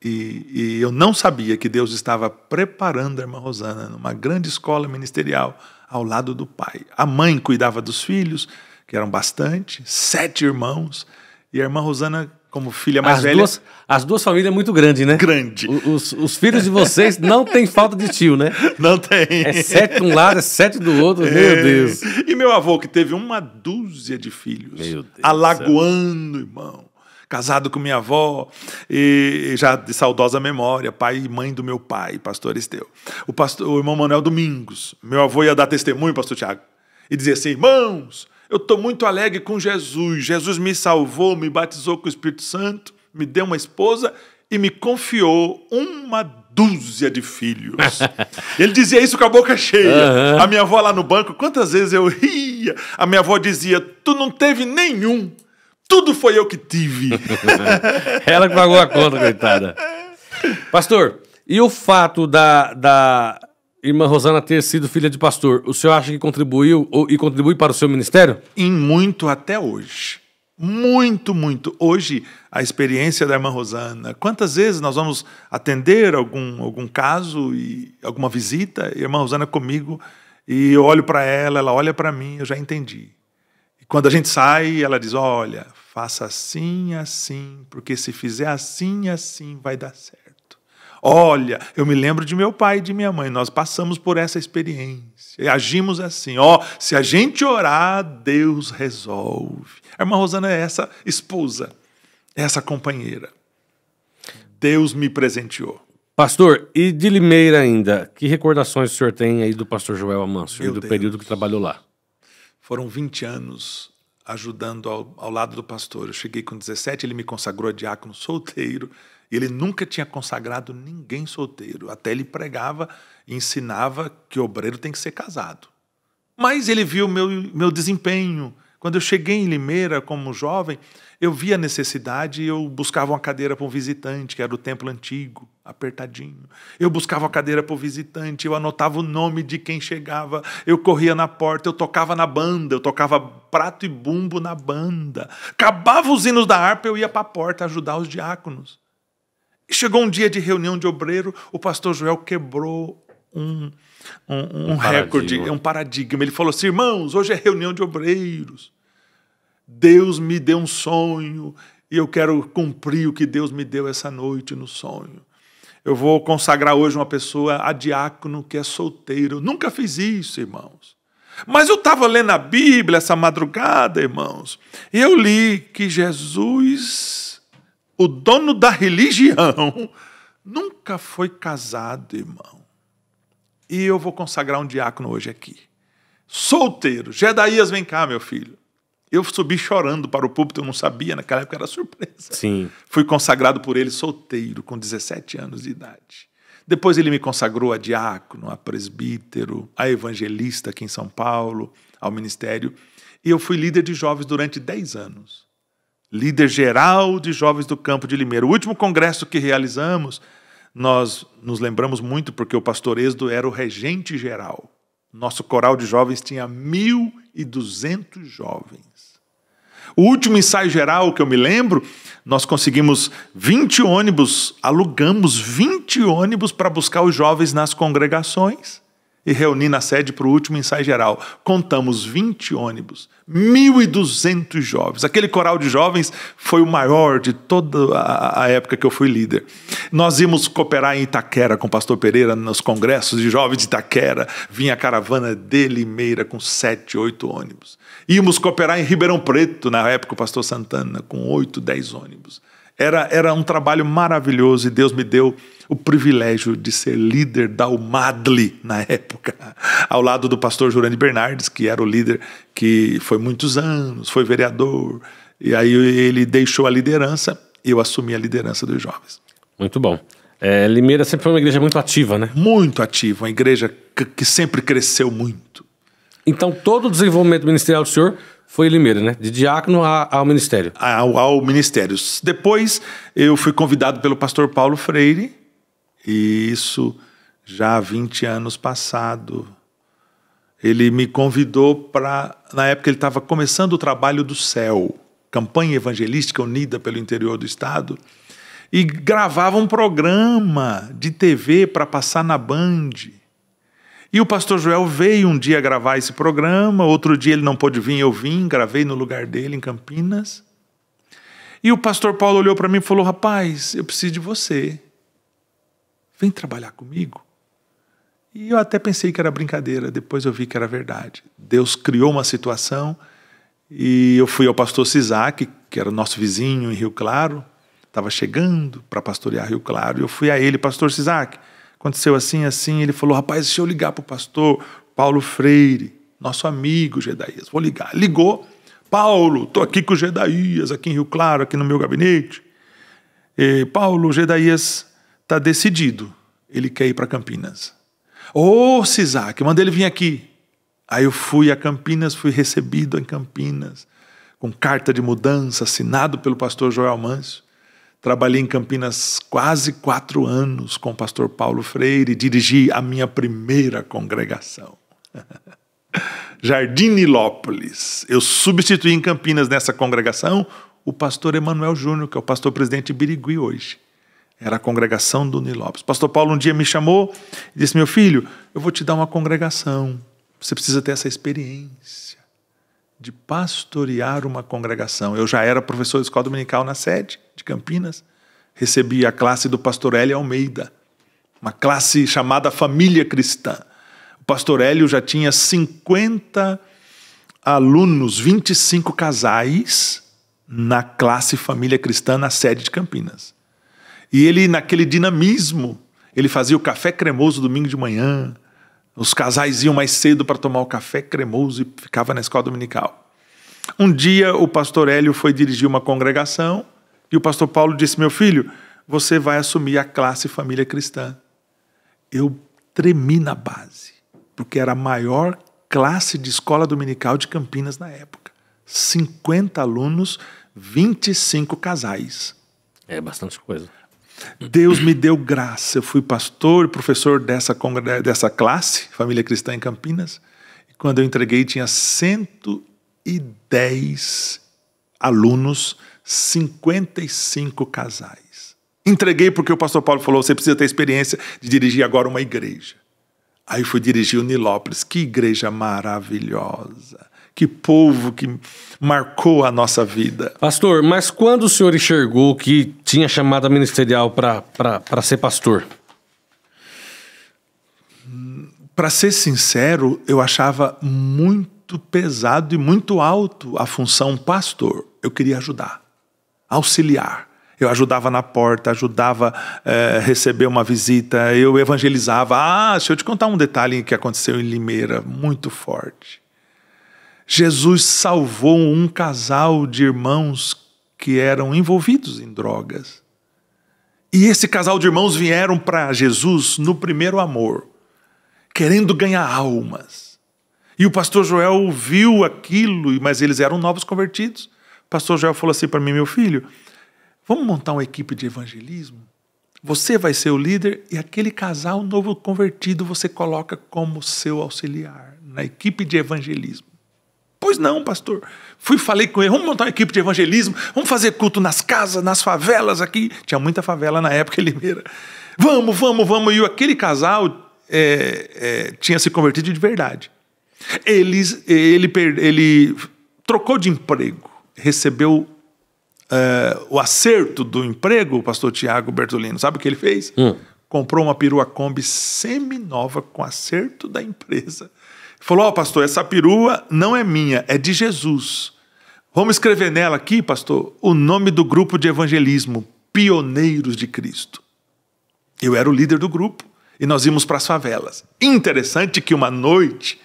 e eu não sabia que Deus estava preparando a irmã Rosana numa grande escola ministerial ao lado do pai. A mãe cuidava dos filhos, que eram bastante, 7 irmãos, e a irmã Rosana, como filha mais velha... As duas famílias muito grandes, né? Grande. Os filhos de vocês não tem falta de tio, né? Não tem. É 7 de um lado, é 7 do outro, meu Deus. E meu avô, que teve uma dúzia de filhos, meu Deus, alagoano, irmão. Casado com minha avó, e já de saudosa memória, pai e mãe do meu pai, pastor Esteu. O irmão Manuel Domingos, meu avô ia dar testemunho, pastor Tiago, e dizia assim: irmãos, eu estou muito alegre com Jesus. Jesus me salvou, me batizou com o Espírito Santo, me deu uma esposa e me confiou uma dúzia de filhos. Ele dizia isso com a boca cheia. A minha avó lá no banco, quantas vezes eu ria, a minha avó dizia: tu não teve nenhum. Tudo foi eu que tive. Ela que pagou a conta, coitada. Pastor, e o fato da irmã Rosana ter sido filha de pastor, o senhor acha que contribuiu e contribui para o seu ministério? Em muito até hoje. Muito, muito. Hoje, a experiência da irmã Rosana, quantas vezes nós vamos atender algum caso e alguma visita, e a irmã Rosana comigo, e eu olho para ela olha para mim, eu já entendi. Quando a gente sai, ela diz: olha, faça assim, assim, porque se fizer assim, assim, vai dar certo. Olha, eu me lembro de meu pai e de minha mãe, nós passamos por essa experiência, e agimos assim, se a gente orar, Deus resolve. A irmã Rosana é essa esposa, essa companheira. Deus me presenteou. Pastor, e de Limeira ainda, que recordações o senhor tem aí do pastor Joel Amâncio e do período que trabalhou lá? Foram 20 anos ajudando ao lado do pastor. Eu cheguei com 17, ele me consagrou a diácono solteiro. E ele nunca tinha consagrado ninguém solteiro. Até ele pregava e ensinava que o obreiro tem que ser casado. Mas ele viu meu desempenho. Quando eu cheguei em Limeira como jovem, eu vi a necessidade e eu buscava uma cadeira para um visitante, que era do templo antigo, apertadinho. Eu buscava uma cadeira para o visitante, eu anotava o nome de quem chegava, eu corria na porta, eu tocava na banda, eu tocava prato e bumbo na banda. Acabava os hinos da harpa, eu ia para a porta ajudar os diáconos. E chegou um dia de reunião de obreiro, o pastor Joel quebrou um recorde, um paradigma. Ele falou assim: irmãos, hoje é reunião de obreiros. Deus me deu um sonho e eu quero cumprir o que Deus me deu essa noite no sonho. Eu vou consagrar hoje uma pessoa a diácono que é solteiro. Eu nunca fiz isso, irmãos. Mas eu estava lendo a Bíblia essa madrugada, irmãos, e eu li que Jesus, o dono da religião, nunca foi casado, irmão. E eu vou consagrar um diácono hoje aqui. Solteiro. Gedaías, vem cá, meu filho. Eu subi chorando para o púlpito, eu não sabia, naquela época era surpresa. Sim. Fui consagrado por ele solteiro, com 17 anos de idade. Depois ele me consagrou a diácono, a presbítero, a evangelista aqui em São Paulo, ao ministério. E eu fui líder de jovens durante 10 anos. Líder geral de jovens do campo de Limeira. O último congresso que realizamos, nós nos lembramos muito porque o pastor Êxodo era o regente geral. Nosso coral de jovens tinha 1.200 jovens. O último ensaio geral que eu me lembro, nós conseguimos 20 ônibus, alugamos 20 ônibus para buscar os jovens nas congregações e reunir na sede para o último ensaio geral. Contamos 20 ônibus, 1.200 jovens. Aquele coral de jovens foi o maior de toda a época que eu fui líder. Nós íamos cooperar em Itaquera com o pastor Pereira nos congressos de jovens de Itaquera. Vinha a caravana de Limeira com 7, 8 ônibus. Íamos cooperar em Ribeirão Preto, na época o pastor Santana, com 8, 10 ônibus. Era um trabalho maravilhoso e Deus me deu o privilégio de ser líder da UMADLI na época, ao lado do pastor Jurani Bernardes, que era o líder que foi muitos anos, foi vereador, e aí ele deixou a liderança e eu assumi a liderança dos jovens. Muito bom. Limeira sempre foi uma igreja muito ativa, né? Muito ativa, uma igreja que sempre cresceu muito. Então todo o desenvolvimento ministerial do senhor foi em Limeira, né? De diácono ao ministério. Ao ministério. Depois eu fui convidado pelo pastor Paulo Freire, e isso já há 20 anos passado. Ele me convidou para... Na época ele estava começando o trabalho do Céu, campanha evangelística unida pelo interior do estado, e gravava um programa de TV para passar na Band. E o pastor Joel veio um dia gravar esse programa, outro dia ele não pôde vir, eu vim, gravei no lugar dele em Campinas. E o pastor Paulo olhou para mim e falou: rapaz, eu preciso de você. Vem trabalhar comigo. E eu até pensei que era brincadeira, depois eu vi que era verdade. Deus criou uma situação e eu fui ao pastor Sisac, que era nosso vizinho em Rio Claro, estava chegando para pastorear Rio Claro, e eu fui a ele: pastor Sisac, aconteceu assim, assim. Ele falou: rapaz, deixa eu ligar para o pastor Paulo Freire, nosso amigo Gedaías. Vou ligar. Ligou: Paulo, estou aqui com o Gedaías, aqui em Rio Claro, aqui no meu gabinete. Paulo, o Gedaías está decidido, ele quer ir para Campinas. Ô, Sisac, manda ele vir aqui. Aí eu fui a Campinas, fui recebido em Campinas, com carta de mudança, assinado pelo pastor Joel Mâncio. Trabalhei em Campinas quase 4 anos com o pastor Paulo Freire, dirigi a minha primeira congregação. Jardim Nilópolis. Eu substituí em Campinas nessa congregação o pastor Emanuel Júnior, que é o pastor presidente de Birigui hoje. Era a congregação do Nilópolis. O pastor Paulo um dia me chamou e disse: meu filho, eu vou te dar uma congregação. Você precisa ter essa experiência de pastorear uma congregação. Eu já era professor de escola dominical na sede de Campinas. Recebi a classe do pastor Hélio Almeida, uma classe chamada Família Cristã. O pastor Hélio já tinha 50 alunos, 25 casais na classe Família Cristã na sede de Campinas. E ele, naquele dinamismo, ele fazia o café cremoso domingo de manhã. Os casais iam mais cedo para tomar o café cremoso e ficava na escola dominical. Um dia o pastor Hélio foi dirigir uma congregação e o pastor Paulo disse: meu filho, você vai assumir a classe Família Cristã. Eu tremi na base, porque era a maior classe de escola dominical de Campinas na época. 50 alunos, 25 casais. É bastante coisa. Deus me deu graça. Eu fui pastor e professor dessa classe, Família Cristã em Campinas. E quando eu entreguei, tinha 110 alunos, 55 casais. Entreguei porque o pastor Paulo falou: você precisa ter experiência de dirigir agora uma igreja. Aí fui dirigir o Nilópolis. Que igreja maravilhosa. Que povo que marcou a nossa vida. Pastor, mas quando o senhor enxergou que tinha chamada ministerial para ser pastor? Para ser sincero, eu achava muito pesado e muito alto a função pastor. Eu queria ajudar, auxiliar. Eu ajudava na porta, ajudava a receber uma visita, eu evangelizava. Deixa eu te contar um detalhe que aconteceu em Limeira, muito forte. Jesus salvou um casal de irmãos que eram envolvidos em drogas. E esse casal de irmãos vieram para Jesus no primeiro amor, querendo ganhar almas. E o pastor Joel viu aquilo, mas eles eram novos convertidos. O pastor Joel falou assim para mim: meu filho, vamos montar uma equipe de evangelismo? Você vai ser o líder e aquele casal novo convertido você coloca como seu auxiliar na equipe de evangelismo. Pois não, pastor. Falei com ele, vamos montar uma equipe de evangelismo, vamos fazer culto nas casas, nas favelas aqui. Tinha muita favela na época em Limeira. Vamos. E aquele casal tinha se convertido de verdade. Ele trocou de emprego, recebeu o acerto do emprego, o pastor Tiago Bertolino. Sabe o que ele fez? Comprou uma perua Kombi semi-nova com acerto da empresa. Falou, pastor, essa perua não é minha, é de Jesus. Vamos escrever nela aqui, pastor, o nome do grupo de evangelismo, Pioneiros de Cristo. Eu era o líder do grupo e nós íamos para as favelas. Interessante que uma noite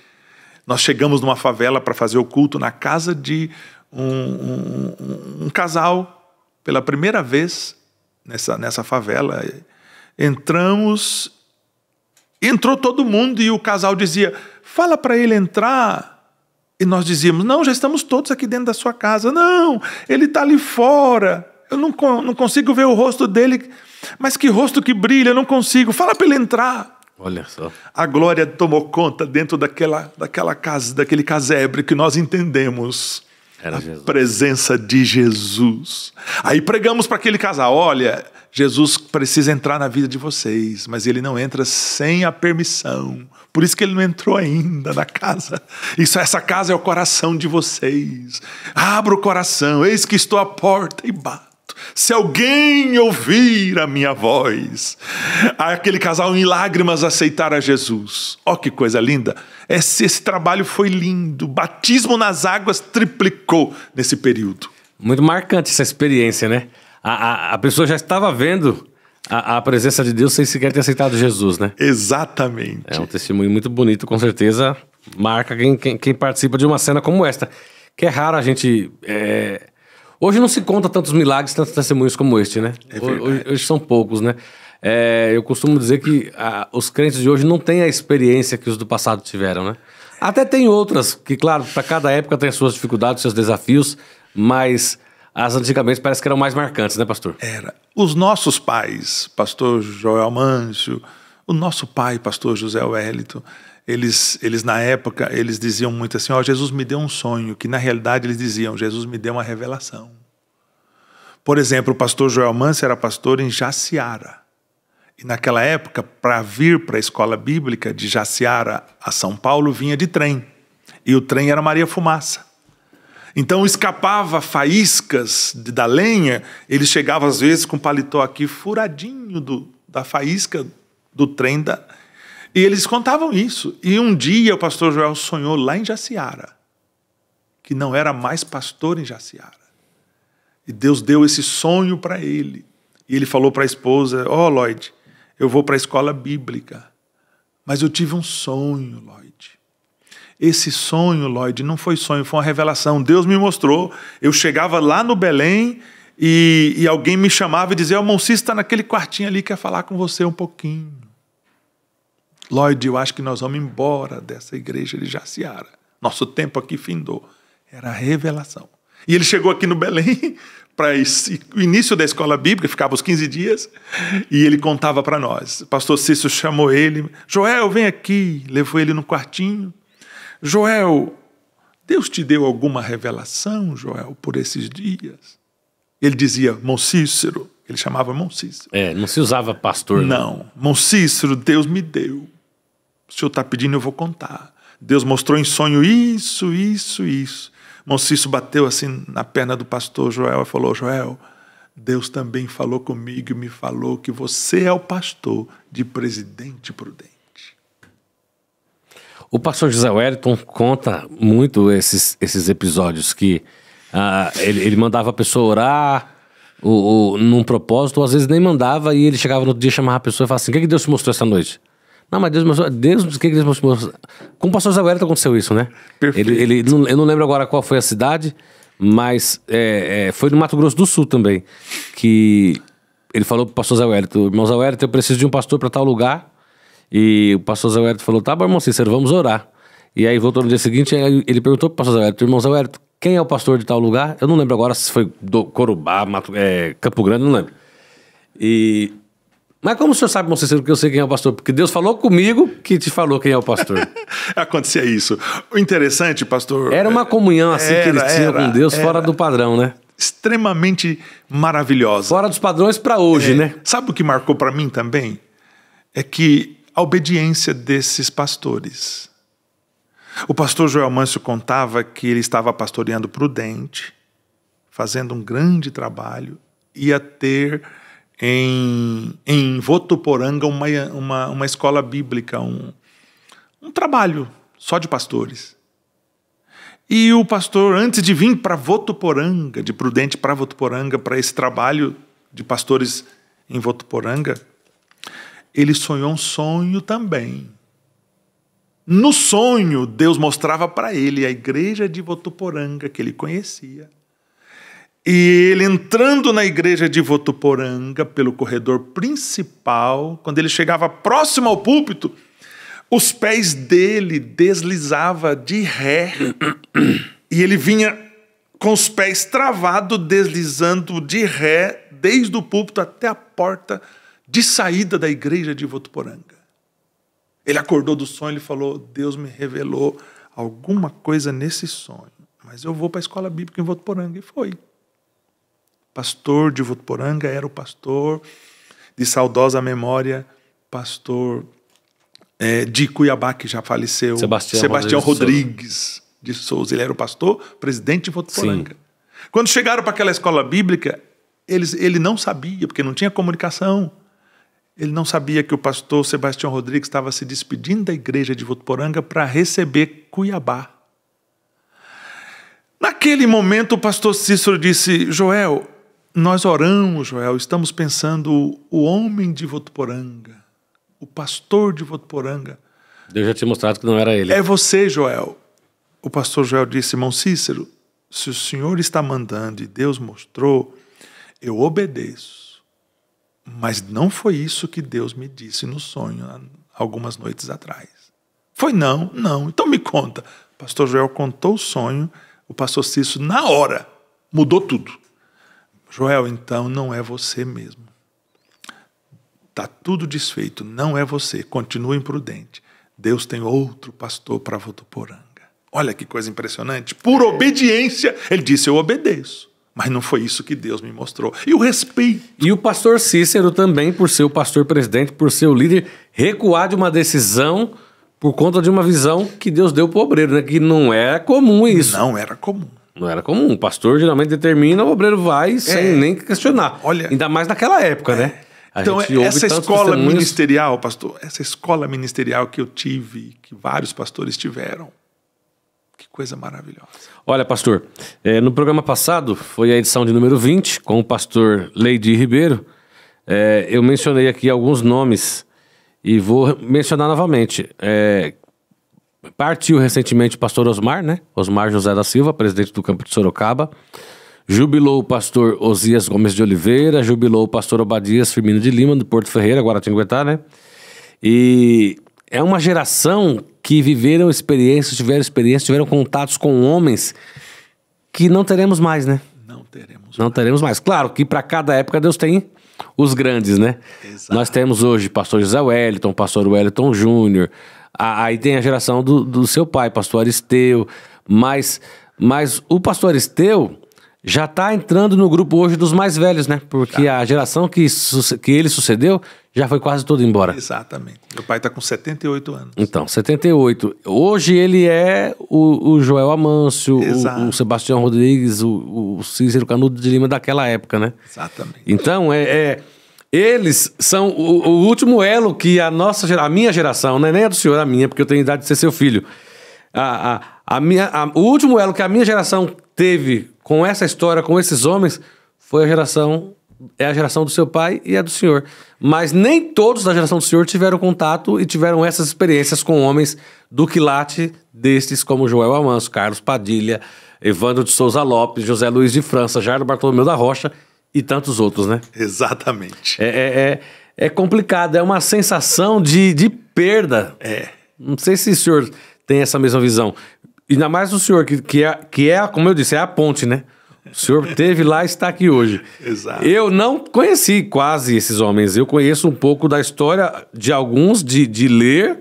nós chegamos numa favela para fazer o culto na casa de um casal, pela primeira vez nessa favela. Entrou todo mundo e o casal dizia, fala para ele entrar. E nós dizíamos, não, já estamos todos aqui dentro da sua casa. Não, ele está ali fora. Eu não consigo ver o rosto dele. Mas que rosto que brilha, eu não consigo. Fala para ele entrar. Olha só. A glória tomou conta dentro daquela casa, daquele casebre que nós entendemos. Era a Jesus. Presença de Jesus. Aí pregamos para aquele casal, olha, Jesus precisa entrar na vida de vocês, mas ele não entra sem a permissão. Por isso que ele não entrou ainda na casa. Essa casa é o coração de vocês. Abra o coração, eis que estou à porta e bato. Se alguém ouvir a minha voz. Aquele casal em lágrimas aceitar a Jesus. Ó, que coisa linda. Esse trabalho foi lindo. O batismo nas águas triplicou nesse período. Muito marcante essa experiência, né? A pessoa já estava vendo a presença de Deus sem sequer ter aceitado Jesus, né? Exatamente. É um testemunho muito bonito, com certeza marca quem participa de uma cena como esta. Que é raro a gente... Hoje não se conta tantos milagres, tantos testemunhos como este, né? Hoje são poucos, né? Eu costumo dizer que os crentes de hoje não têm a experiência que os do passado tiveram, né? Até tem outras, que claro, para cada época tem as suas dificuldades, seus desafios, mas as antigamente parece que eram mais marcantes, né, pastor? Era. Os nossos pais, pastor Joel Mancio, o nosso pai, pastor José Wellington, eles na época, eles diziam muito assim, Jesus me deu um sonho, que na realidade eles diziam, Jesus me deu uma revelação. Por exemplo, o pastor Joel Mancio era pastor em Jaciara. E naquela época, para vir para a escola bíblica de Jaciara a São Paulo, vinha de trem. E o trem era Maria Fumaça. Então escapava faíscas da lenha, ele chegava às vezes com o paletó aqui furadinho da faísca do trem. E eles contavam isso. E um dia o pastor Joel sonhou lá em Jaciara, que não era mais pastor em Jaciara. E Deus deu esse sonho para ele. E ele falou para a esposa, Lloyd, eu vou para a escola bíblica, mas eu tive um sonho, Lloyd. Esse sonho, Lloyd, não foi sonho, foi uma revelação. Deus me mostrou. Eu chegava lá no Belém e alguém me chamava e dizia, o Monsi está naquele quartinho ali, quer falar com você um pouquinho. Lloyd, eu acho que nós vamos embora dessa igreja de Jaciara. Nosso tempo aqui findou. Era a revelação. E ele chegou aqui no Belém para o início da escola bíblica, ficava os 15 dias, e ele contava para nós. O pastor Cício chamou ele, Joel, vem aqui, levou ele no quartinho. Joel, Deus te deu alguma revelação, Joel, por esses dias? Ele dizia, Moncícero, ele chamava Moncícero. Não se usava pastor. Não, Moncícero, Deus me deu. O senhor está pedindo, eu vou contar. Deus mostrou em sonho isso. Moncícero bateu assim na perna do pastor Joel e falou, Joel, Deus também falou comigo e me falou que você é o pastor de Presidente Prudente. O pastor José Wellington conta muito esses episódios que ele mandava a pessoa orar num propósito, ou às vezes nem mandava, e ele chegava no outro dia, chamava a pessoa e falava assim, o que Deus te mostrou essa noite? Não, mas Deus mostrou. O que Deus mostrou? Com o pastor José Wellington aconteceu isso, né? Perfeito. Eu não lembro agora qual foi a cidade, mas foi no Mato Grosso do Sul também, que ele falou pro pastor José Wellington, irmão José Wellington, eu preciso de um pastor para tal lugar. E o pastor José Wellington falou, tá bom, irmão Cícero, vamos orar. E aí voltou no dia seguinte, ele perguntou pro pastor José Wellington, irmão José Wellington, quem é o pastor de tal lugar? Eu não lembro agora se foi do Corubá, Campo Grande, não lembro. E Mas como o senhor sabe, Monsenhor, que eu sei quem é o pastor? Porque Deus falou comigo que te falou quem é o pastor. Acontecia isso. O interessante, pastor... Era uma comunhão assim que eles tinham com Deus fora do padrão, né? Extremamente maravilhosa. Fora dos padrões para hoje, né? Sabe o que marcou para mim também? É que a obediência desses pastores. O pastor Joel Mâncio contava que ele estava pastoreando Prudente, fazendo um grande trabalho, ia ter em Votuporanga uma escola bíblica, um trabalho só de pastores. E o pastor, antes de vir para Votuporanga, de Prudente para Votuporanga, para esse trabalho de pastores em Votuporanga, ele sonhou um sonho também. No sonho, Deus mostrava para ele a igreja de Votuporanga, que ele conhecia. E ele entrando na igreja de Votuporanga, pelo corredor principal, quando ele chegava próximo ao púlpito, os pés dele deslizavam de ré. E ele vinha com os pés travados, deslizando de ré, desde o púlpito até a porta de saída da igreja de Votuporanga. Ele acordou do sonho e falou: Deus me revelou alguma coisa nesse sonho, mas eu vou para a escola bíblica em Votuporanga. E foi. Pastor de Votuporanga era o pastor de saudosa memória, pastor de Cuiabá, que já faleceu, Sebastião Rodrigues de Souza. Ele era o pastor, presidente de Votuporanga. Sim. Quando chegaram para aquela escola bíblica, ele não sabia, porque não tinha comunicação. Ele não sabia que o pastor Sebastião Rodrigues estava se despedindo da igreja de Votuporanga para receber Cuiabá. Naquele momento, o pastor Cícero disse: Joel, nós oramos, Joel, estamos pensando o homem de Votuporanga, o pastor de Votuporanga. Deus já tinha mostrado que não era ele. É você, Joel. O pastor Joel disse: irmão Cícero, se o senhor está mandando e Deus mostrou, eu obedeço. Mas não foi isso que Deus me disse no sonho, algumas noites atrás. Foi não. Então me conta. O pastor Joel contou o sonho, o pastor Cícero, na hora, mudou tudo. Joel, então não é você mesmo. Está tudo desfeito, não é você. Continua imprudente. Deus tem outro pastor para Votuporanga. Olha que coisa impressionante. Por obediência, ele disse: eu obedeço. Mas não foi isso que Deus me mostrou. E o respeito. E o pastor Cícero também, por ser o pastor presidente, por ser o líder, recuar de uma decisão por conta de uma visão que Deus deu para o obreiro, né? Que não era comum isso. Não era comum. Não era comum. O pastor geralmente determina, o obreiro vai sem nem questionar. Olha, ainda mais naquela época, né? Então, essa escola ministerial, pastor, essa escola ministerial que eu tive, que vários pastores tiveram, que coisa maravilhosa. Olha, pastor, no programa passado, foi a edição de número 20, com o pastor Leidi Ribeiro. Eu mencionei aqui alguns nomes e vou mencionar novamente. Partiu recentemente o pastor Osmar, né? Osmar José da Silva, presidente do Campo de Sorocaba. Jubilou o pastor Osias Gomes de Oliveira, jubilou o pastor Obadias Firmino de Lima, do Porto Ferreira, Guaratinguetá, né? E é uma geração que viveram experiências, tiveram contatos com homens que não teremos mais, né? Não teremos mais. Claro que para cada época Deus tem os grandes, né? Exato. Nós temos hoje pastor José Wellington, pastor Wellington Júnior, aí tem a geração do seu pai, pastor Aristeu, mas o pastor Aristeu já está entrando no grupo hoje dos mais velhos, né? Porque a geração que ele sucedeu já foi quase toda embora. Exatamente. Meu pai está com 78 anos. Então, 78. Hoje ele é o Joel Amâncio, o Sebastião Rodrigues, o Cícero Canudo de Lima daquela época, né? Exatamente. Então, eles são o último elo que a minha geração, não é nem a do senhor, a minha, porque eu tenho idade de ser seu filho. O último elo que a minha geração teve com essa história, com esses homens, foi a geração do seu pai e a do senhor. Mas nem todos da geração do senhor tiveram contato e tiveram essas experiências com homens do quilate destes como Joel Amâncio, Carlos Padilha, Evandro de Souza Lopes, José Luiz de França, Jairo Bartolomeu da Rocha e tantos outros, né? Exatamente. É complicado, é uma sensação de perda. Não sei se o senhor tem essa mesma visão. Ainda mais o senhor, que é, como eu disse, é a ponte, né? O senhor esteve lá e está aqui hoje. Exato. Eu não conheci quase esses homens. Eu conheço um pouco da história de alguns, de ler.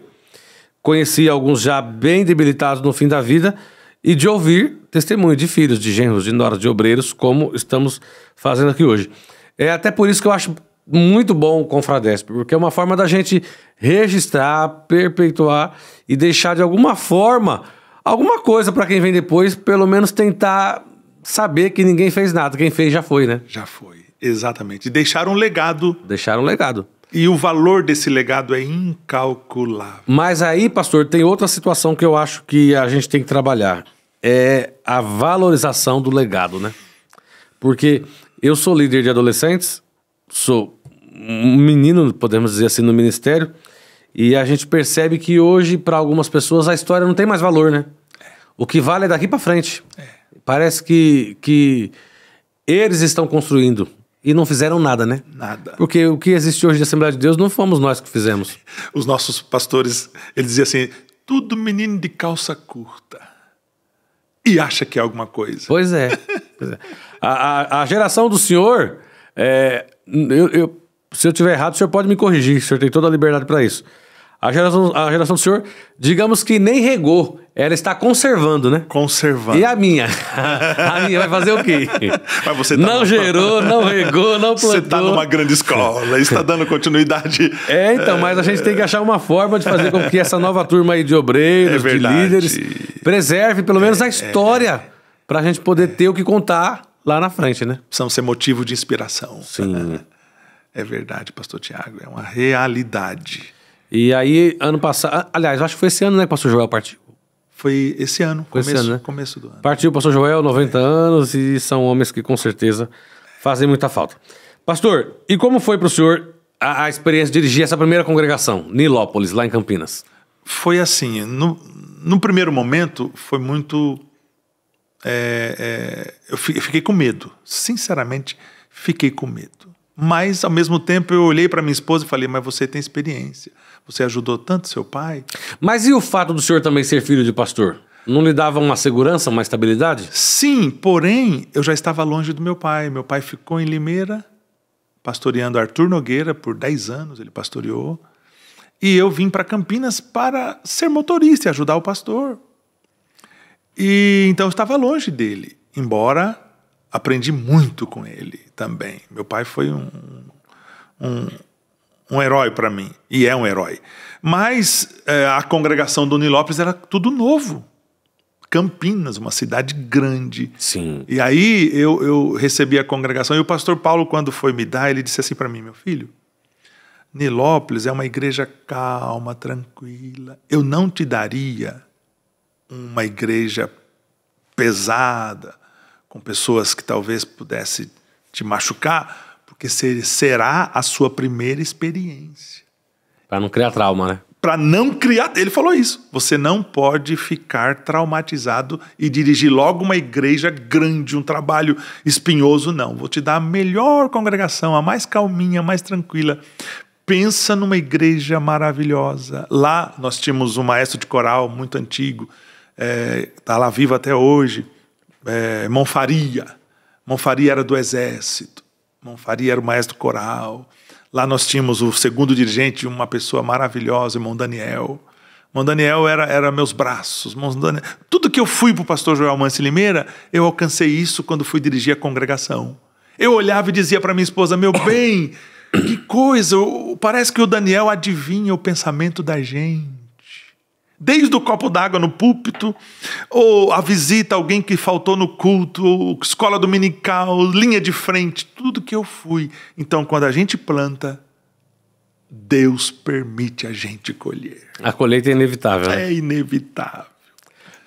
Conheci alguns já bem debilitados no fim da vida e de ouvir testemunho de filhos, de genros, de noras, de obreiros, como estamos fazendo aqui hoje. É até por isso que eu acho muito bom o Confradesp, porque é uma forma da gente registrar, perpetuar e deixar de alguma forma, alguma coisa para quem vem depois, pelo menos tentar saber que ninguém fez nada. Quem fez já foi, né? Já foi, exatamente. E deixaram um legado. Deixaram um legado. E o valor desse legado é incalculável. Mas aí, pastor, tem outra situação que eu acho que a gente tem que trabalhar. É a valorização do legado, né? Porque eu sou líder de adolescentes, sou um menino, podemos dizer assim, no ministério, e a gente percebe que hoje, para algumas pessoas, a história não tem mais valor, né? O que vale é daqui para frente. Parece que eles estão construindo e não fizeram nada, né? Nada. Porque o que existe hoje de Assembleia de Deus não fomos nós que fizemos. Os nossos pastores, eles diziam assim, tudo menino de calça curta. E acha que é alguma coisa. Pois é. Pois é. A geração do senhor, se eu estiver errado, o senhor pode me corrigir, o senhor tem toda a liberdade para isso. A geração do senhor, digamos que nem regou, ela está conservando, né? Conservando. E a minha? A minha vai fazer o quê? Mas você não gerou, não regou, não plantou. Você está numa grande escola, está dando continuidade. Então, mas a gente tem que achar uma forma de fazer com que essa nova turma aí de obreiros, de líderes, preserve pelo menos a história, para a gente poder ter o que contar lá na frente, né? Precisam ser motivo de inspiração. Sim. É verdade, pastor Tiago, é uma realidade. E aí, ano passado... Aliás, acho que foi esse ano, né, que o pastor Joel partiu. Foi esse ano, né? Começo do ano. Partiu o pastor Joel, 90 anos, e são homens que com certeza fazem muita falta. Pastor, e como foi para o senhor a experiência de dirigir essa primeira congregação, Nilópolis, lá em Campinas? Foi assim, no primeiro momento, foi muito... eu fiquei com medo, sinceramente, fiquei com medo. Mas, ao mesmo tempo, eu olhei para minha esposa e falei, mas você tem experiência. Você ajudou tanto seu pai. Mas e o fato do senhor também ser filho de pastor? Não lhe dava uma segurança, uma estabilidade? Sim, porém, eu já estava longe do meu pai. Meu pai ficou em Limeira, pastoreando Arthur Nogueira por 10 anos, ele pastoreou. E eu vim para Campinas para ser motorista e ajudar o pastor. E então eu estava longe dele, embora... Aprendi muito com ele também. Meu pai foi um herói para mim, e é um herói. Mas a congregação do Nilópolis era tudo novo. Campinas, uma cidade grande. Sim. E aí eu recebi a congregação, e o pastor Paulo, quando foi me dar, ele disse assim para mim, meu filho, Nilópolis é uma igreja calma, tranquila. Eu não te daria uma igreja pesada, com pessoas que talvez pudesse te machucar, porque será a sua primeira experiência. Para não criar trauma, né? Para não criar... Ele falou isso. Você não pode ficar traumatizado e dirigir logo uma igreja grande, um trabalho espinhoso, não. Vou te dar a melhor congregação, a mais calminha, a mais tranquila. Pensa numa igreja maravilhosa. Lá nós tínhamos um maestro de coral muito antigo, está lá vivo até hoje, Monfaria. Monfaria era do exército. Monfaria era o maestro coral. Lá nós tínhamos o segundo dirigente, uma pessoa maravilhosa, o irmão Daniel. O irmão Daniel era meus braços. Tudo que eu fui para o pastor Joel Mansi Limeira, eu alcancei isso quando fui dirigir a congregação. Eu olhava e dizia para minha esposa, meu bem, que coisa, parece que o Daniel adivinha o pensamento da gente. Desde o copo d'água no púlpito, ou a visita a alguém que faltou no culto, ou escola dominical, linha de frente, tudo que eu fui. Então, quando a gente planta, Deus permite a gente colher. A colheita é inevitável, né? É inevitável.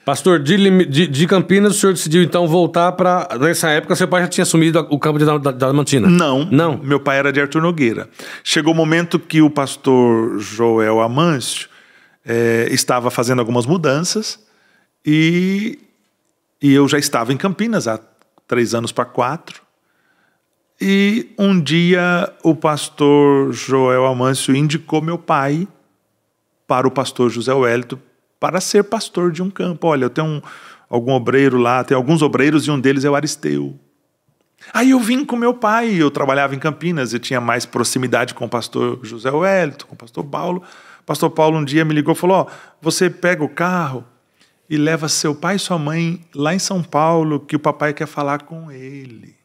Pastor, de Campinas, o senhor decidiu então voltar para... Nessa época, seu pai já tinha assumido o campo de Diamantina? Não. Meu pai era de Arthur Nogueira. Chegou o momento que o pastor Joel Amâncio estava fazendo algumas mudanças e eu já estava em Campinas há 3 anos para 4. E um dia o pastor Joel Amâncio indicou meu pai para o pastor José Wellington para ser pastor de um campo. Olha, eu tenho algum obreiro lá, tem alguns obreiros e um deles é o Aristeu. Aí eu vim com meu pai, eu trabalhava em Campinas, eu tinha mais proximidade com o pastor José Wellington, com o pastor Paulo. O pastor Paulo um dia me ligou e falou, você pega o carro e leva seu pai e sua mãe lá em São Paulo, que o papai quer falar com ele.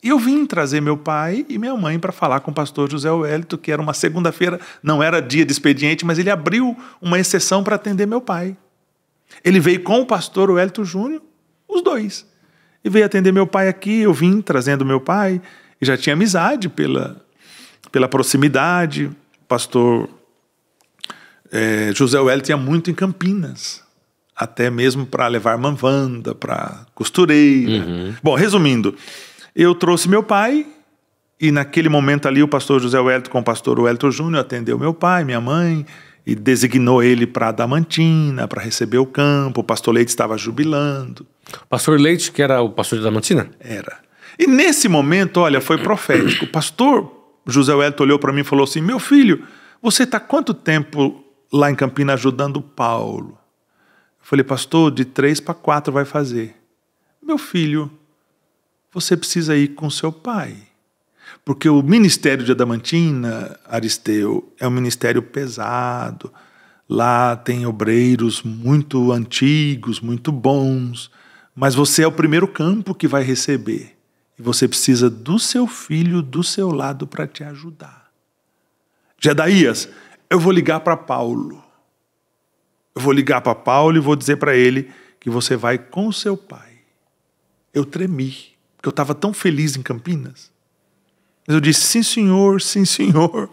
E eu vim trazer meu pai e minha mãe para falar com o pastor José Wellington, que era uma segunda-feira, não era dia de expediente, mas ele abriu uma exceção para atender meu pai. Ele veio com o pastor Wellington Júnior, os dois. E veio atender meu pai aqui, eu vim trazendo meu pai, e já tinha amizade pela proximidade. O pastor José Wellington ia muito em Campinas, até mesmo para levar manvanda, para costureira. Bom, resumindo, eu trouxe meu pai, e naquele momento ali o pastor José Wellington com o pastor Wellington Júnior atendeu meu pai, minha mãe, e designou ele para Adamantina, para receber o campo. O pastor Leite estava jubilando. Pastor Leite, que era o pastor de Adamantina? Era. E nesse momento, olha, foi profético. O pastor José Wellington olhou para mim e falou assim, meu filho, você está quanto tempo lá em Campinas ajudando o Paulo? Eu falei, pastor, de 3 para 4 vai fazer. Meu filho, você precisa ir com seu pai. Porque o ministério de Adamantina, Aristeu, é um ministério pesado. Lá tem obreiros muito antigos, muito bons. Mas você é o primeiro campo que vai receber. E você precisa do seu filho do seu lado para te ajudar. Jedaías, eu vou ligar para Paulo. Eu vou ligar para Paulo e vou dizer para ele que você vai com o seu pai. Eu tremi, porque eu estava tão feliz em Campinas. Mas eu disse, sim senhor, sim senhor.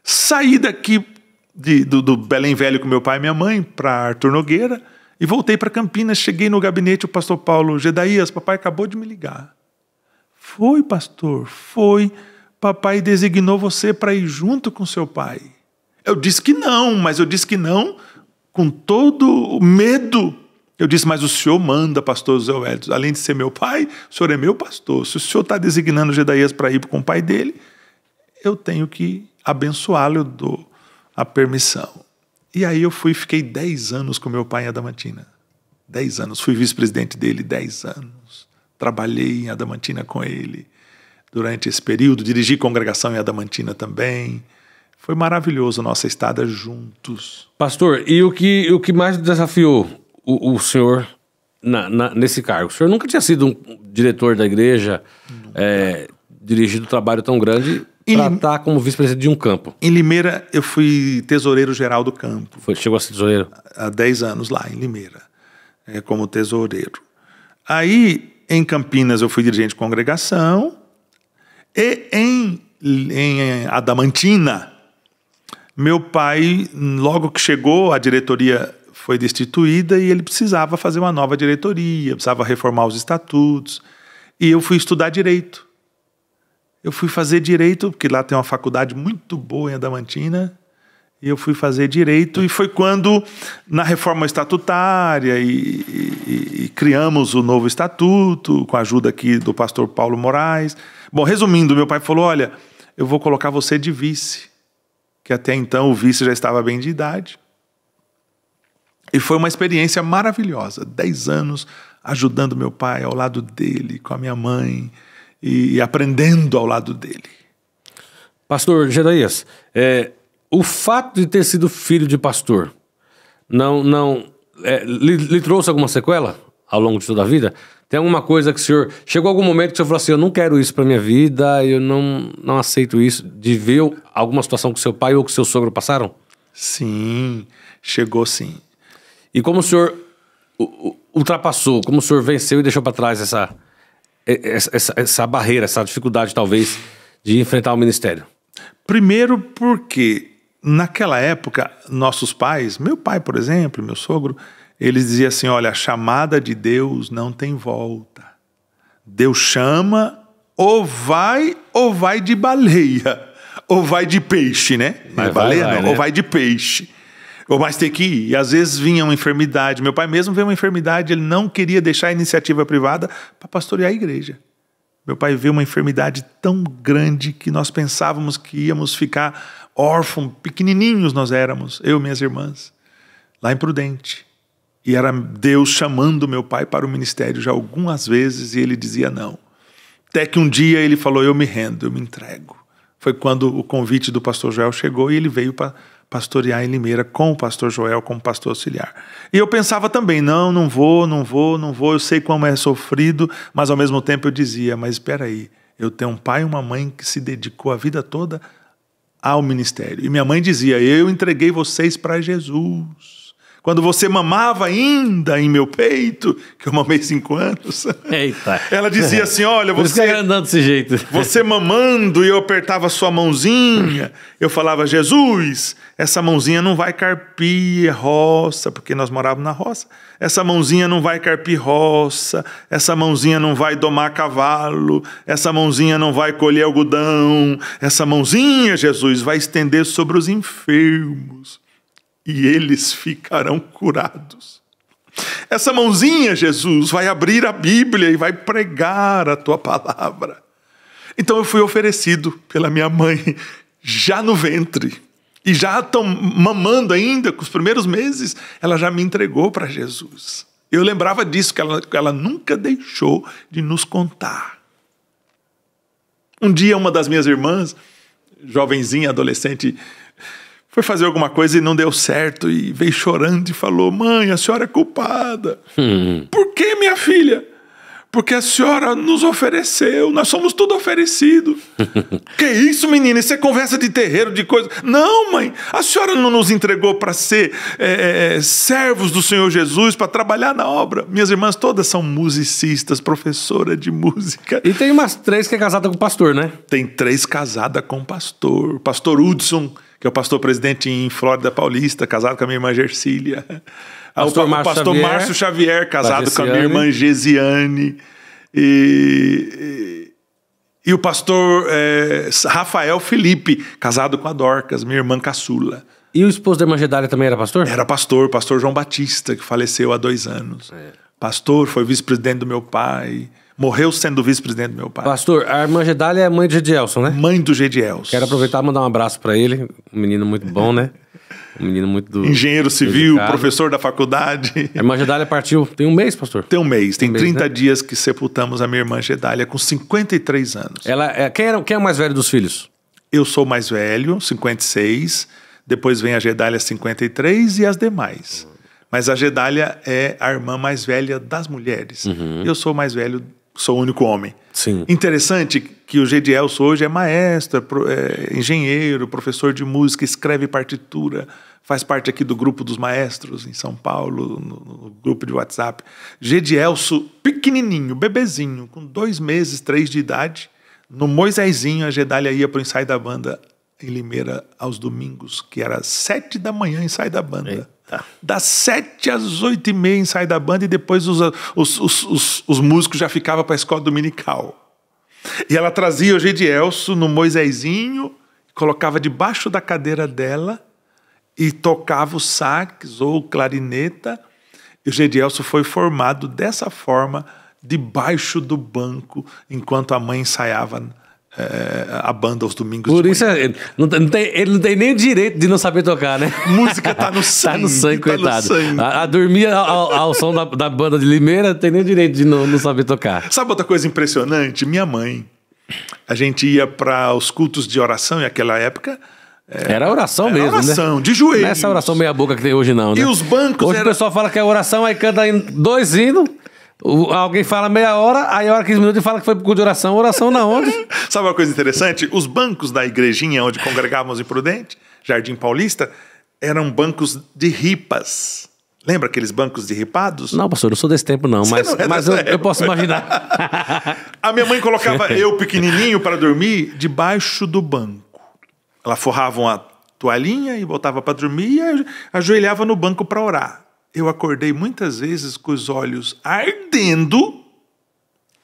Saí daqui do Belém Velho com meu pai e minha mãe para Arthur Nogueira e voltei para Campinas. Cheguei no gabinete, o pastor Paulo, Jedaías, papai acabou de me ligar. Foi, pastor, foi. Papai designou você para ir junto com seu pai. Eu disse que não, mas eu disse que não com todo o medo. Eu disse, mas o senhor manda, pastor José Wellington. Além de ser meu pai, o senhor é meu pastor. Se o senhor está designando Jedaías para ir com o pai dele, eu tenho que abençoá-lo, eu dou a permissão. E aí eu fiquei 10 anos com meu pai em Adamantina. 10 anos. Fui vice-presidente dele 10 anos. Trabalhei em Adamantina com ele durante esse período. Dirigi congregação em Adamantina também. Foi maravilhoso a nossa estada juntos. Pastor, e o que mais desafiou o senhor nesse cargo? O senhor nunca tinha sido um diretor da igreja, dirigido um trabalho tão grande para estar como vice-presidente de um campo. Em Limeira, eu fui tesoureiro geral do campo. Chegou a ser tesoureiro? Há 10 anos lá, em Limeira, como tesoureiro. Aí, em Campinas, eu fui dirigente de congregação. E em Adamantina, meu pai, logo que chegou, a diretoria foi destituída e ele precisava fazer uma nova diretoria, precisava reformar os estatutos. E eu fui estudar direito. Eu fui fazer direito, porque lá tem uma faculdade muito boa em Adamantina, e eu fui fazer direito, e foi quando, na reforma estatutária, e criamos o novo estatuto, com a ajuda aqui do pastor Paulo Moraes. Bom, resumindo, meu pai falou, olha, eu vou colocar você de vice, que até então o vice já estava bem de idade. E foi uma experiência maravilhosa, 10 anos ajudando meu pai ao lado dele, com a minha mãe, e aprendendo ao lado dele. Pastor Jedaías, o fato de ter sido filho de pastor lhe trouxe alguma sequela ao longo de toda a vida? Tem alguma coisa que o senhor... Chegou algum momento que o senhor falou assim, eu não quero isso para minha vida, eu não aceito isso, de ver alguma situação que seu pai ou que seu sogro passaram? Sim, chegou sim. E como o senhor ultrapassou, como o senhor venceu e deixou para trás essa barreira, essa dificuldade talvez de enfrentar o ministério? Primeiro porque naquela época nossos pais, meu pai por exemplo, meu sogro, eles diziam assim, olha, a chamada de Deus não tem volta. Deus chama ou vai de baleia, ou vai de peixe, né? Mas baleia vai, não, né? ou vai de peixe. Ou mais ter que ir. E às vezes vinha uma enfermidade. Meu pai mesmo veio uma enfermidade, ele não queria deixar a iniciativa privada para pastorear a igreja. Meu pai veio uma enfermidade tão grande que nós pensávamos que íamos ficar órfãos, pequenininhos nós éramos, eu e minhas irmãs, lá em Prudente. E era Deus chamando meu pai para o ministério já algumas vezes e ele dizia não. Até que um dia ele falou, eu me rendo, eu me entrego. Foi quando o convite do pastor Joel chegou e ele veio para pastorear em Limeira com o pastor Joel como pastor auxiliar. E eu pensava também, não vou, eu sei como é sofrido, mas ao mesmo tempo eu dizia, mas espera aí, eu tenho um pai e uma mãe que se dedicou a vida toda ao ministério. E minha mãe dizia, eu entreguei vocês para Jesus. Quando você mamava ainda em meu peito, que eu mamei 5 anos, Eita. Ela dizia assim, olha, você andando desse jeito. Você mamando e eu apertava sua mãozinha, eu falava, Jesus, essa mãozinha não vai carpir roça, porque nós morávamos na roça, essa mãozinha não vai carpir roça, essa mãozinha não vai domar cavalo, essa mãozinha não vai colher algodão, essa mãozinha, Jesus, vai estender sobre os enfermos. E eles ficarão curados. Essa mãozinha, Jesus, vai abrir a Bíblia e vai pregar a tua palavra. Então eu fui oferecido pela minha mãe, já no ventre, e já mamando ainda, com os primeiros meses, ela já me entregou para Jesus. Eu lembrava disso, que ela nunca deixou de nos contar. Um dia, uma das minhas irmãs, jovenzinha, adolescente, foi fazer alguma coisa e não deu certo e veio chorando e falou, mãe, a senhora é culpada. Por que, minha filha? Porque a senhora nos ofereceu, nós somos tudo oferecido. Que isso, menina? Isso é conversa de terreiro, de coisa. Não, mãe, a senhora não nos entregou para ser servos do Senhor Jesus, para trabalhar na obra. Minhas irmãs todas são musicistas, professora de música. E tem umas 3 que é casada com pastor, né? Tem 3 casadas com pastor. Pastor Hudson, que é o pastor presidente em Flórida Paulista, casado com a minha irmã Gercília. O pastor Márcio Xavier, casado com a minha irmã Gesiane. E o pastor Rafael Felipe, casado com a Dorcas, minha irmã caçula. E o esposo da irmã Gedália também era pastor? Era pastor João Batista, que faleceu há 2 anos. Pastor, foi vice-presidente do meu pai. Morreu sendo vice-presidente do meu pai. Pastor, a irmã Gedália é mãe do Gedielson, né? Mãe do Gedielson. Quero aproveitar e mandar um abraço para ele. Um menino muito bom, né? Um menino muito engenheiro civil, dedicado. Professor da faculdade. A irmã Gedália partiu tem 1 mês, pastor? Tem 1 mês. Tem 30 dias que sepultamos a minha irmã Gedália com 53 anos. Quem é o mais velho dos filhos? Eu sou o mais velho, 56. Depois vem a Gedália, 53 e as demais. Mas a Gedália é a irmã mais velha das mulheres. Eu sou o mais velho, sou o único homem. Sim. Interessante que o Gedielson hoje é maestro, engenheiro, professor de música, escreve partitura, faz parte aqui do grupo dos maestros em São Paulo, no grupo de WhatsApp. Gedielson, pequenininho, bebezinho, com 2 meses, 3 de idade, no Moisésinho, a Gedália ia para o ensaio da banda em Limeira aos domingos, que era 7 da manhã ensaio da banda. Eita. Das 7 às 8h30 ensaio da banda e depois os músicos já ficavam para a escola dominical. E ela trazia o Gedielson no Moisésinho, colocava debaixo da cadeira dela e tocava o sax ou clarineta. E o Gedielson foi formado dessa forma, debaixo do banco, enquanto a mãe ensaiava a banda aos domingos. Por isso ele não tem nem o direito de não saber tocar, né? Música tá no sangue. Tá no sangue, coitado. A dormir ao som da banda de Limeira, não tem nem o direito de não saber tocar. Sabe outra coisa impressionante? Minha mãe, a gente ia para os cultos de oração, e naquela época era oração mesmo, oração, né? De joelhos. Não é essa oração meia boca que tem hoje não, né? E os bancos hoje o pessoal fala que é oração, aí canta em 2 hinos. Alguém fala meia hora, aí a hora 15 minutos e fala que foi pro culto de oração. Oração na onde? Sabe uma coisa interessante? Os bancos da igrejinha onde congregávamos em Prudente, Jardim Paulista, eram bancos de ripas. Lembra aqueles bancos de ripados? Não, pastor, eu sou desse tempo não, mas eu posso imaginar. A minha mãe colocava eu pequenininho para dormir debaixo do banco. Ela forrava uma toalhinha e botava para dormir e ajoelhava no banco para orar. Eu acordei muitas vezes com os olhos ardendo.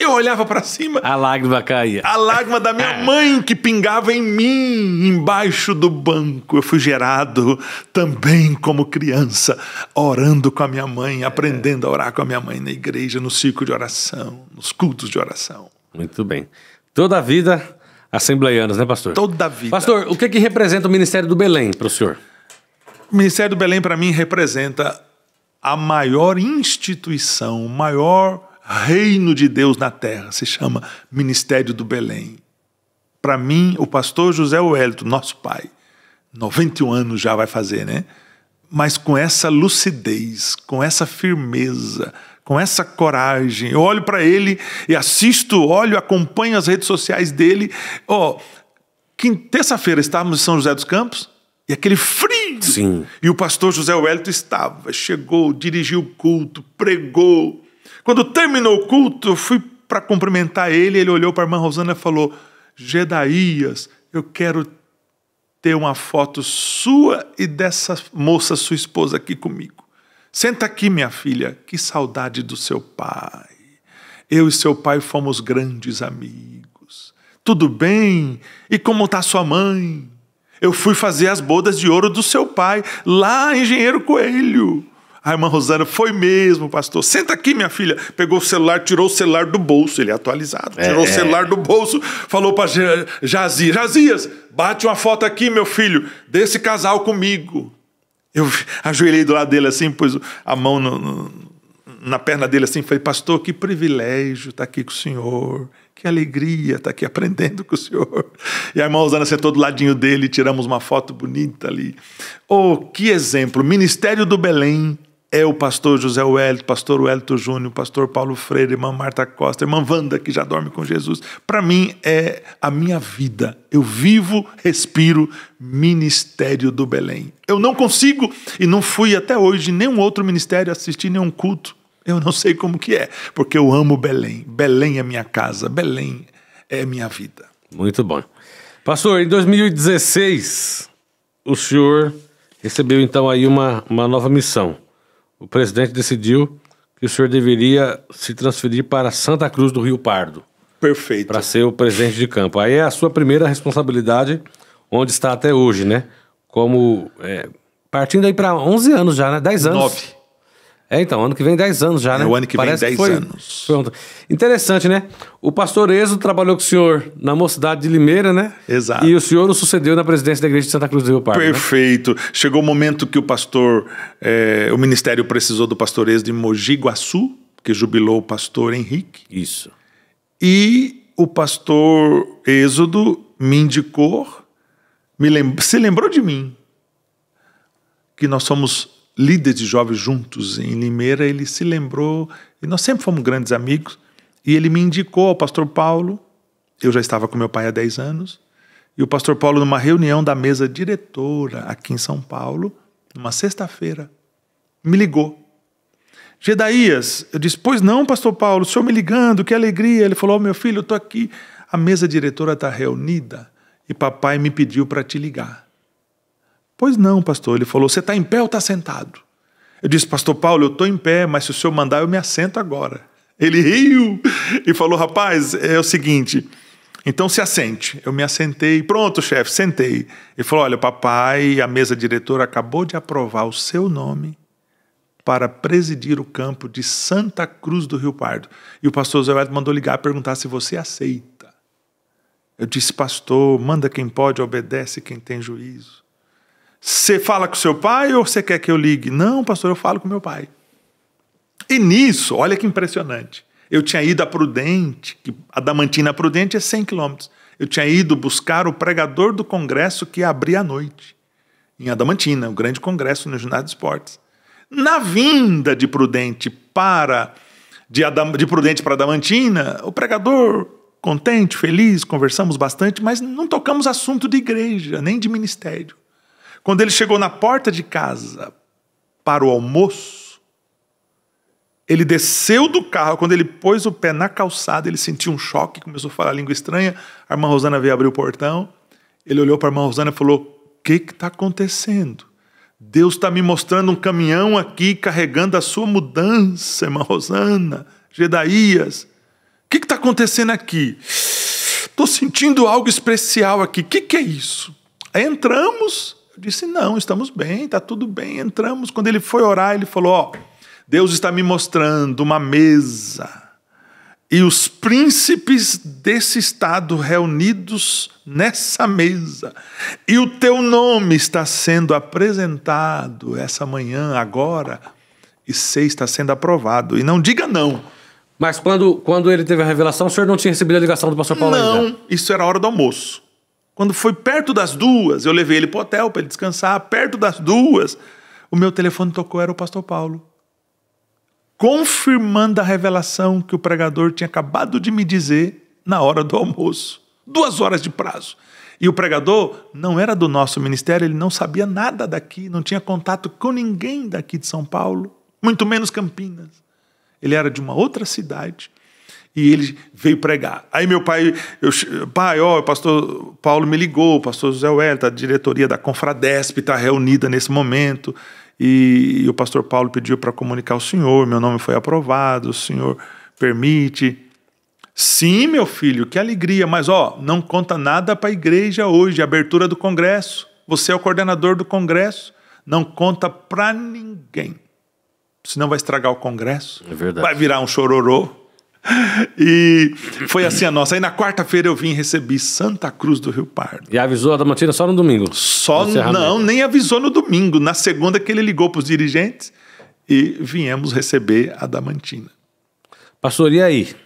Eu olhava para cima. A lágrima caía. A lágrima da minha mãe que pingava em mim, embaixo do banco. Eu fui gerado também como criança, orando com a minha mãe, aprendendo a orar com a minha mãe na igreja, no círculo de oração, nos cultos de oração. Muito bem. Toda a vida assembleianos, né, pastor? Toda a vida. Pastor, o que representa o Ministério do Belém para o senhor? O Ministério do Belém, para mim, representa a maior instituição, o maior reino de Deus na terra, se chama Ministério do Belém. Para mim, o pastor José Wellington, nosso pai, 91 anos já vai fazer, né? Mas com essa lucidez, com essa firmeza, com essa coragem. Eu olho para ele e assisto, acompanho as redes sociais dele. Terça-feira estávamos em São José dos Campos e aquele frio. Sim. E o pastor José Wellington chegou, dirigiu o culto, pregou. Quando terminou o culto, eu fui para cumprimentar ele. Ele olhou para a irmã Rosana e falou: Gedaías, eu quero ter uma foto sua e dessa moça, sua esposa, aqui comigo. Senta aqui, minha filha, que saudade do seu pai. Eu e seu pai fomos grandes amigos. Tudo bem? E como está sua mãe? Eu fui fazer as bodas de ouro do seu pai, lá em Engenheiro Coelho. A irmã Rosana: foi mesmo, pastor. Senta aqui, minha filha. Pegou o celular, tirou o celular do bolso, ele é atualizado. Tirou o celular do bolso, falou para Jazias: Jazias, bate uma foto aqui, meu filho, desse casal comigo. Eu ajoelhei do lado dele assim, pus a mão na perna dele assim, falei: pastor, que privilégio estar aqui com o senhor, que alegria estar aqui aprendendo com o senhor. E a irmã Rosana sentou do ladinho dele, tiramos uma foto bonita ali. Que exemplo! Ministério do Belém é o pastor José Wellington, pastor Wellington Júnior, pastor Paulo Freire, irmã Marta Costa, irmã Wanda, que já dorme com Jesus. Para mim é a minha vida. Eu vivo, respiro Ministério do Belém. Eu não consigo, e não fui até hoje em nenhum outro ministério assistir nenhum culto. Eu não sei como que é, porque eu amo Belém. Belém é minha casa, Belém é minha vida. Muito bom. Pastor, em 2016, o senhor recebeu então aí uma nova missão. O presidente decidiu que o senhor deveria se transferir para Santa Cruz do Rio Pardo. Perfeito. Para ser o presidente de campo. Aí é a sua primeira responsabilidade, onde está até hoje, né? Partindo aí para 11 anos já, né? 10 anos. 9. Então, ano que vem 10 anos já, né? O ano que Parece vem 10 anos. Interessante, né? O pastor Êxodo trabalhou com o senhor na mocidade de Limeira, né? Exato. E o senhor o sucedeu na presidência da igreja de Santa Cruz do Rio Pardo. Perfeito. Né? Chegou o momento que o ministério precisou do pastor Êxodo em Mogi Guaçu, que jubilou o pastor Henrique. Isso. E o pastor Êxodo me indicou, se lembrou de mim, que nós somos líderes de jovens juntos em Limeira. Ele se lembrou, e nós sempre fomos grandes amigos, e ele me indicou ao pastor Paulo. Eu já estava com meu pai há 10 anos, e o pastor Paulo, numa reunião da mesa diretora aqui em São Paulo, numa sexta-feira, me ligou. Gedaías, eu disse: pois não, pastor Paulo, o senhor me ligando, que alegria. Ele falou: meu filho, eu estou aqui, a mesa diretora está reunida, e papai me pediu para te ligar. Pois não, pastor. Ele falou: você está em pé ou está sentado? Eu disse: pastor Paulo, eu estou em pé, mas se o senhor mandar, eu me assento agora. Ele riu e falou: rapaz, é o seguinte, então se assente. Eu me assentei. Pronto, chefe, sentei. Ele falou: olha, papai, a mesa diretora acabou de aprovar o seu nome para presidir o campo de Santa Cruz do Rio Pardo. E o pastor José Wellington mandou ligar, perguntar se você aceita. Eu disse: pastor, manda quem pode, obedece quem tem juízo. Você fala com seu pai ou você quer que eu ligue? Não, pastor, eu falo com meu pai. E nisso, olha que impressionante. Eu tinha ido a Prudente, que a Adamantina Prudente é 100 quilômetros. Eu tinha ido buscar o pregador do congresso que ia abrir à noite, em Adamantina, o grande congresso no ginásio de esportes. Na vinda de Prudente de Prudente para Adamantina, o pregador, contente, feliz, conversamos bastante, mas não tocamos assunto de igreja, nem de ministério. Quando ele chegou na porta de casa para o almoço, ele desceu do carro. Quando ele pôs o pé na calçada, ele sentiu um choque, começou a falar língua estranha. A irmã Rosana veio abrir o portão. Ele olhou para a irmã Rosana e falou: o que está acontecendo? Deus está me mostrando um caminhão aqui carregando a sua mudança, irmã Rosana, Gedaías. O que está acontecendo aqui? Estou sentindo algo especial aqui. O que é isso? Aí entramos. Eu disse: não, estamos bem, está tudo bem. Entramos. Quando ele foi orar, ele falou: Deus está me mostrando uma mesa e os príncipes desse estado reunidos nessa mesa, e o teu nome está sendo apresentado essa manhã, agora, e sei está sendo aprovado. E não diga não, Mas quando ele teve a revelação, o senhor não tinha recebido a ligação do pastor Paulo ainda? Não, isso era a hora do almoço. Quando foi perto das 2, eu levei ele pro hotel para ele descansar. Perto das 2, o meu telefone tocou, era o pastor Paulo, confirmando a revelação que o pregador tinha acabado de me dizer na hora do almoço. 2 horas de prazo. E o pregador não era do nosso ministério, ele não sabia nada daqui, não tinha contato com ninguém daqui de São Paulo, muito menos Campinas. Ele era de uma outra cidade. E ele veio pregar. Aí meu pai, o pastor Paulo me ligou, o pastor José Wellington, a diretoria da Confradesp está reunida nesse momento, e o pastor Paulo pediu para comunicar ao senhor, meu nome foi aprovado, o senhor permite. Sim, meu filho, que alegria, mas não conta nada para a igreja hoje, abertura do congresso, você é o coordenador do congresso, não conta para ninguém, senão vai estragar o congresso, é verdade. Vai virar um chororô. E foi assim a nossa. Aí na quarta-feira eu vim e recebi Santa Cruz do Rio Pardo. E avisou a Adamantina só no domingo? Não, nem avisou no domingo. Na segunda que ele ligou para os dirigentes e viemos receber a Adamantina. Pastor, e aí?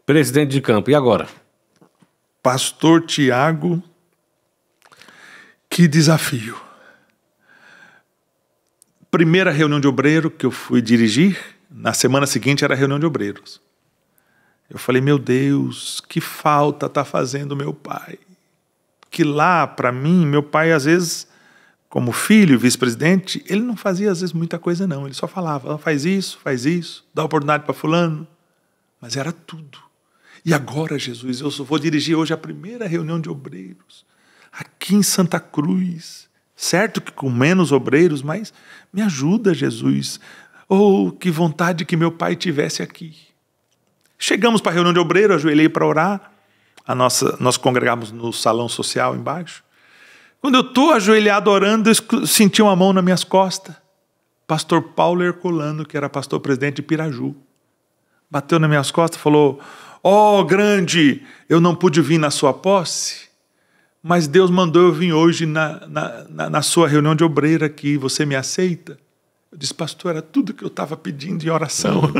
Presidente de campo, e agora? Pastor Tiago, que desafio. Primeira reunião de obreiro que eu fui dirigir, na semana seguinte era a reunião de obreiros. Eu falei, meu Deus, que falta está fazendo meu pai. Que lá, para mim, meu pai, às vezes, como filho, vice-presidente, ele não fazia, às vezes, muita coisa, não. Ele só falava, faz isso, dá oportunidade para fulano. Mas era tudo. E agora, Jesus, eu só vou dirigir hoje a primeira reunião de obreiros, aqui em Santa Cruz. Certo que com menos obreiros, mas me ajuda, Jesus. Oh, que vontade que meu pai tivesse aqui. Chegamos para a reunião de obreiro, ajoelhei para orar. Nós congregamos no salão social embaixo. Quando eu estou ajoelhado orando, eu senti uma mão nas minhas costas. Pastor Paulo Herculano, que era pastor presidente de Piraju. Bateu nas minhas costas e falou, grande, eu não pude vir na sua posse, mas Deus mandou eu vir hoje na sua reunião de obreiro aqui, você me aceita? Eu disse, pastor, era tudo que eu estava pedindo em oração.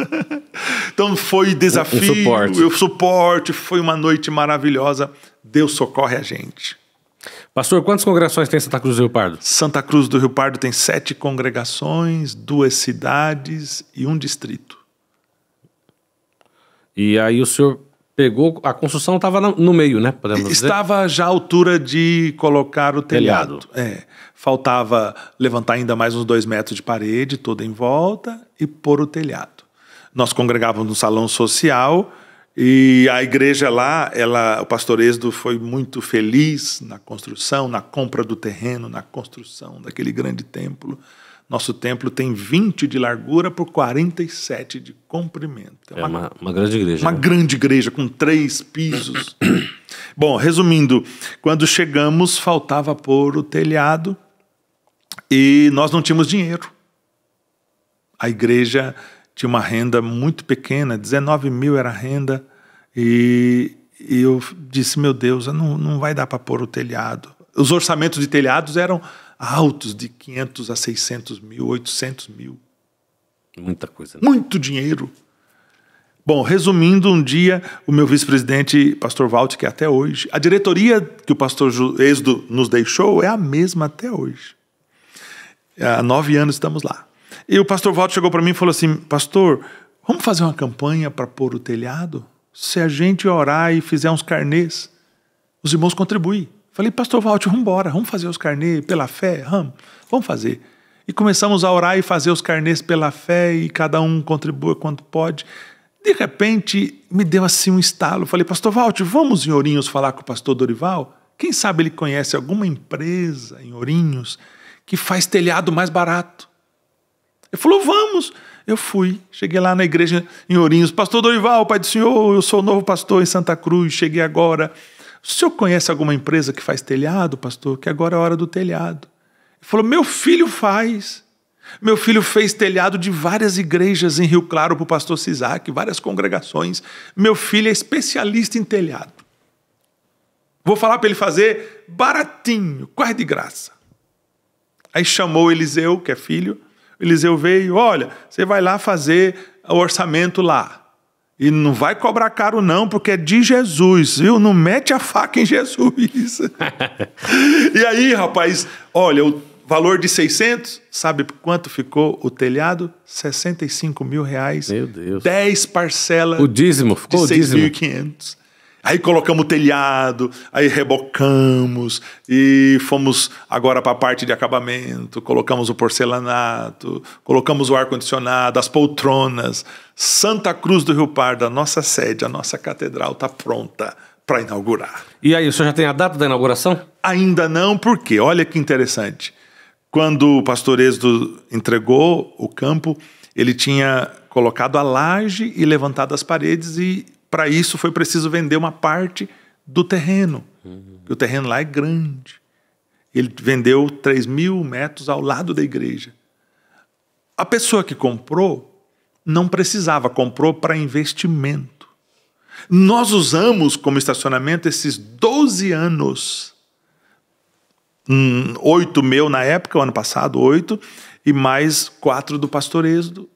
Então foi desafio, suporte, foi uma noite maravilhosa. Deus socorre a gente. Pastor, quantas congregações tem Santa Cruz do Rio Pardo? Santa Cruz do Rio Pardo tem 7 congregações, 2 cidades e 1 distrito. E aí o senhor pegou, a construção estava no meio, né? Podemos dizer? Estava já à altura de colocar o telhado. Faltava levantar ainda mais uns 2 metros de parede, toda em volta, e pôr o telhado. Nós congregávamos no salão social e a igreja lá, o pastor Êxodo foi muito feliz na construção, na compra do terreno, na construção daquele grande templo. Nosso templo tem 20 de largura por 47 de comprimento. É uma grande igreja. Uma grande igreja com 3 pisos. Bom, resumindo, quando chegamos, faltava pôr o telhado e nós não tínhamos dinheiro. A igreja tinha uma renda muito pequena, 19 mil era a renda, e eu disse, meu Deus, não vai dar para pôr o telhado. Os orçamentos de telhados eram altos, de 500 a 600 mil, 800 mil. Muita coisa. Né? Muito dinheiro. Bom, resumindo, um dia, o meu vice-presidente, pastor Walter, que é até hoje, a diretoria que o pastor Êxodo nos deixou é a mesma até hoje. Há 9 anos estamos lá. E o pastor Walter chegou para mim e falou assim, pastor, vamos fazer uma campanha para pôr o telhado? Se a gente orar e fizer uns carnês, os irmãos contribuem. Falei, pastor Walter, vamos embora, vamos fazer os carnês pela fé? Vamos fazer. E começamos a orar e fazer os carnês pela fé e cada um contribua quanto pode. De repente, me deu assim um estalo. Falei, pastor Walter, vamos em Ourinhos falar com o pastor Dorival? Quem sabe ele conhece alguma empresa em Ourinhos que faz telhado mais barato? Ele falou, vamos. Eu fui, cheguei lá na igreja em Ourinhos. Pastor Dorival, pai do senhor, eu sou o novo pastor em Santa Cruz, cheguei agora. O senhor conhece alguma empresa que faz telhado, pastor? Que agora é a hora do telhado. Ele falou, meu filho faz. Meu filho fez telhado de várias igrejas em Rio Claro para o pastor Cisac, várias congregações. Meu filho é especialista em telhado. Vou falar para ele fazer baratinho, quase de graça. Aí chamou Eliseu, que é filho. Eliseu veio, olha, você vai lá fazer o orçamento lá. E não vai cobrar caro não, porque é de Jesus, viu? Não mete a faca em Jesus. E aí, rapaz, olha, o valor de 600, sabe quanto ficou o telhado? R$65 mil. Meu Deus. 10 parcelas. O dízimo, ficou de 6.500. Aí colocamos o telhado, aí rebocamos e fomos agora para a parte de acabamento, colocamos o porcelanato, colocamos o ar-condicionado, as poltronas. Santa Cruz do Rio Pardo, a nossa sede, a nossa catedral está pronta para inaugurar. E aí, o senhor já tem a data da inauguração? Ainda não, porque olha que interessante. Quando o pastor Êxodo entregou o campo, ele tinha colocado a laje e levantado as paredes e para isso foi preciso vender uma parte do terreno. O terreno lá é grande. Ele vendeu 3.000 metros ao lado da igreja. A pessoa que comprou não precisava, comprou para investimento. Nós usamos como estacionamento esses 12 anos. 8 meu na época, o ano passado, 8, e mais 4 do pastor Êxodo.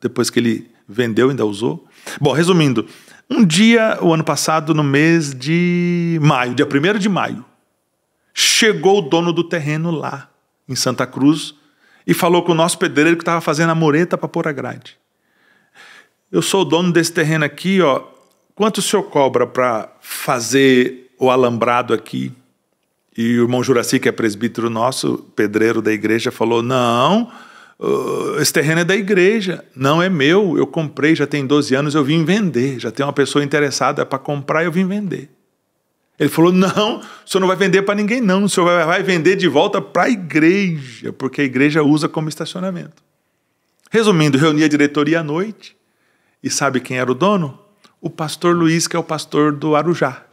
Depois que ele vendeu, ainda usou. Bom, resumindo, um dia, o ano passado, no mês de maio, dia 1º de maio, chegou o dono do terreno lá, em Santa Cruz, e falou com o nosso pedreiro que estava fazendo a mureta para pôr a grade. Eu sou o dono desse terreno aqui, ó. Quanto o senhor cobra para fazer o alambrado aqui? E o irmão Juraci, que é presbítero nosso, pedreiro da igreja, falou, não, esse terreno é da igreja, não é meu, eu comprei, já tem 12 anos, eu vim vender, já tem uma pessoa interessada para comprar, eu vim vender. Ele falou, não, o senhor não vai vender para ninguém não, o senhor vai vender de volta para a igreja, porque a igreja usa como estacionamento. Resumindo, reuni a diretoria à noite, e sabe quem era o dono? O pastor Luiz, que é o pastor do Arujá.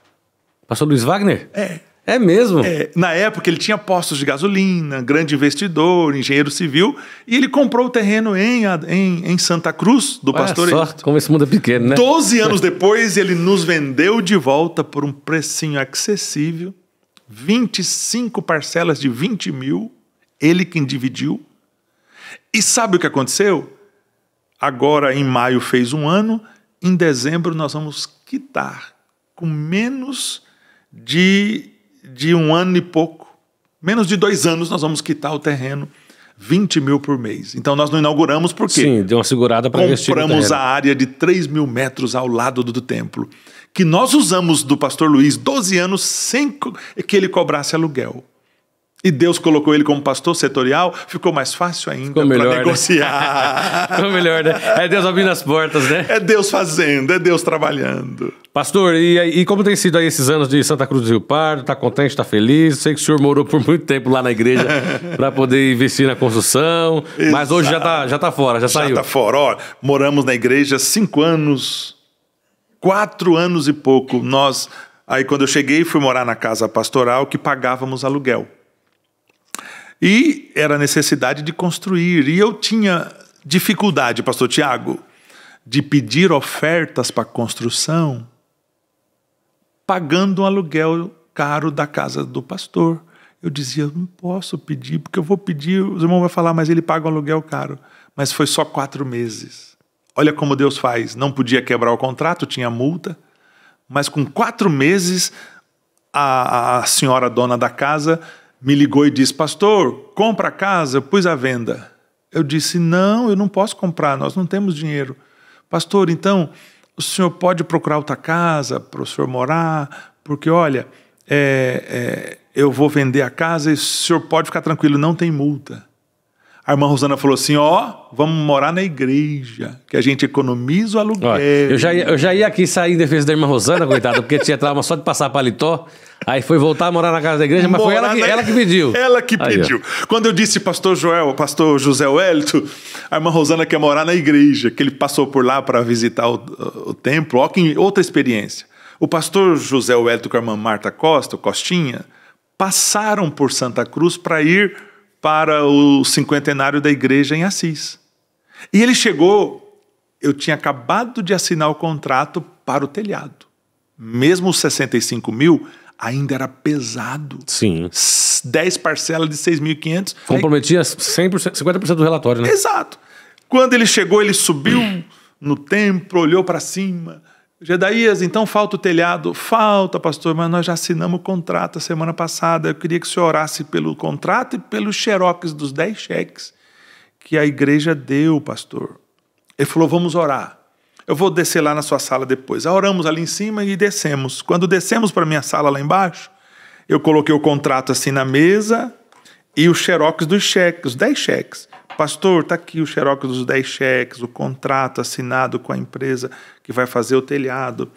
Pastor Luiz Wagner? É. É mesmo? Na época ele tinha postos de gasolina, grande investidor, engenheiro civil, e ele comprou o terreno em Santa Cruz, do pastor Olha só, Êxodo. como esse mundo é pequeno, né? 12 anos depois ele nos vendeu de volta por um precinho acessível, 25 parcelas de 20 mil, ele quem dividiu. E sabe o que aconteceu? Agora em maio fez 1 ano, em dezembro nós vamos quitar com menos de 1 ano e pouco, menos de 2 anos nós vamos quitar o terreno, 20 mil por mês. Então nós não inauguramos porque sim, deu uma segurada para investir no compramos terreno. a área de 3.000 metros ao lado do templo, que nós usamos do pastor Luiz 12 anos sem que ele cobrasse aluguel. E Deus colocou ele como pastor setorial, ficou mais fácil ainda para negociar. Né? Ficou melhor, né? É Deus abrindo as portas, né? É Deus fazendo, é Deus trabalhando. Pastor, e como tem sido aí esses anos de Santa Cruz do Rio Pardo? Tá contente, tá feliz? Sei que o senhor morou por muito tempo lá na igreja para poder investir na construção, exato. Mas hoje já tá fora, já saiu. Já tá fora. Ó, moramos na igreja 5 anos, 4 anos e pouco. Aí quando eu cheguei, fui morar na casa pastoral que pagávamos aluguel. E era necessidade de construir. E eu tinha dificuldade, pastor Tiago, de pedir ofertas para construção, pagando um aluguel caro da casa do pastor. Eu dizia, eu não posso pedir, porque eu vou pedir, os irmãos vão falar, mas ele paga um aluguel caro. Mas foi só 4 meses. Olha como Deus faz. Não podia quebrar o contrato, tinha multa. Mas com 4 meses, a senhora dona da casa me ligou e disse, pastor, compra a casa, eu pus à venda. Eu disse, não, eu não posso comprar, nós não temos dinheiro. Pastor, então, o senhor pode procurar outra casa para o senhor morar? Porque, olha, eu vou vender a casa e o senhor pode ficar tranquilo, não tem multa. A irmã Rosana falou assim, vamos morar na igreja, que a gente economiza o aluguel. Olha, eu já ia aqui sair em defesa da irmã Rosana, coitada, porque tinha trauma só de passar paletó, aí foi voltar a morar na casa da igreja, mas foi ela que pediu. Ela que pediu. Quando eu disse pastor José Wellington, a irmã Rosana quer morar na igreja, que ele passou por lá para visitar o templo, ó, que outra experiência. O pastor José Wellington com a irmã Marta Costa, o Costinha, passaram por Santa Cruz para ir para o 50º da igreja em Assis. E ele chegou, eu tinha acabado de assinar o contrato para o telhado. Mesmo os 65 mil, ainda era pesado. Sim. 10 parcelas de 6.500. Comprometia 100%, 50% do relatório, né? Exato. Quando ele chegou, ele subiu no templo, olhou para cima. Gedaías, então falta o telhado? Falta, pastor, mas nós já assinamos o contrato a semana passada. Eu queria que o senhor orasse pelo contrato e pelos xerox dos 10 cheques que a igreja deu, pastor. Ele falou, vamos orar. Eu vou descer lá na sua sala depois. Oramos ali em cima e descemos. Quando descemos para a minha sala lá embaixo, eu coloquei o contrato assim na mesa e o xerox dos cheques, os 10 cheques. Pastor, está aqui o xerox dos 10 cheques, o contrato assinado com a empresa que vai fazer o telhado.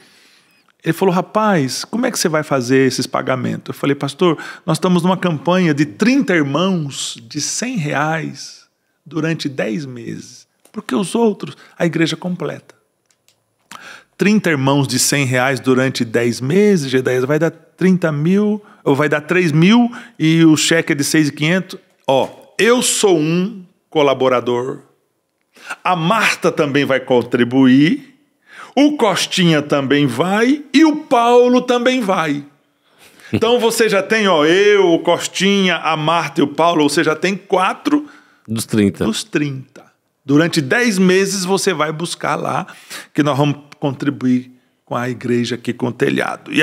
Ele falou, rapaz, como é que você vai fazer esses pagamentos? Eu falei, pastor, nós estamos numa campanha de 30 irmãos de R$100 durante 10 meses. Porque os outros, a igreja completa. 30 irmãos de R$100 durante 10 meses, Gedaías, vai dar 30 mil, ou vai dar 3 mil e o cheque é de 6.500. Eu sou um colaborador, a Marta também vai contribuir, o Costinha também vai e o Paulo também vai. Então você já tem, eu, o Costinha, a Marta e o Paulo, você já tem 4 dos 30. Dos 30. Durante 10 meses você vai buscar lá, que nós vamos contribuir com a igreja aqui, com o telhado. E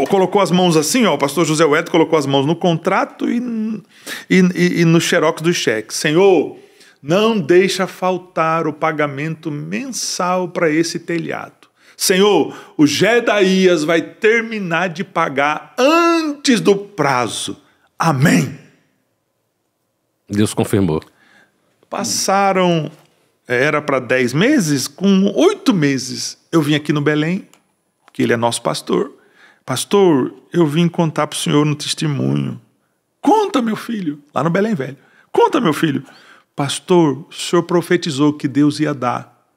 colocou as mãos assim, o pastor José Wellington colocou as mãos no contrato e no xerox dos cheques. Senhor, não deixa faltar o pagamento mensal para esse telhado. Senhor, o Gedaías vai terminar de pagar antes do prazo. Amém. Deus confirmou. Passaram, era para 10 meses, com 8 meses eu vim aqui no Belém, que ele é nosso pastor. Pastor, eu vim contar para o senhor no testemunho. Conta, meu filho, lá no Belém Velho. Conta, meu filho. Pastor, o senhor profetizou que Deus ia dar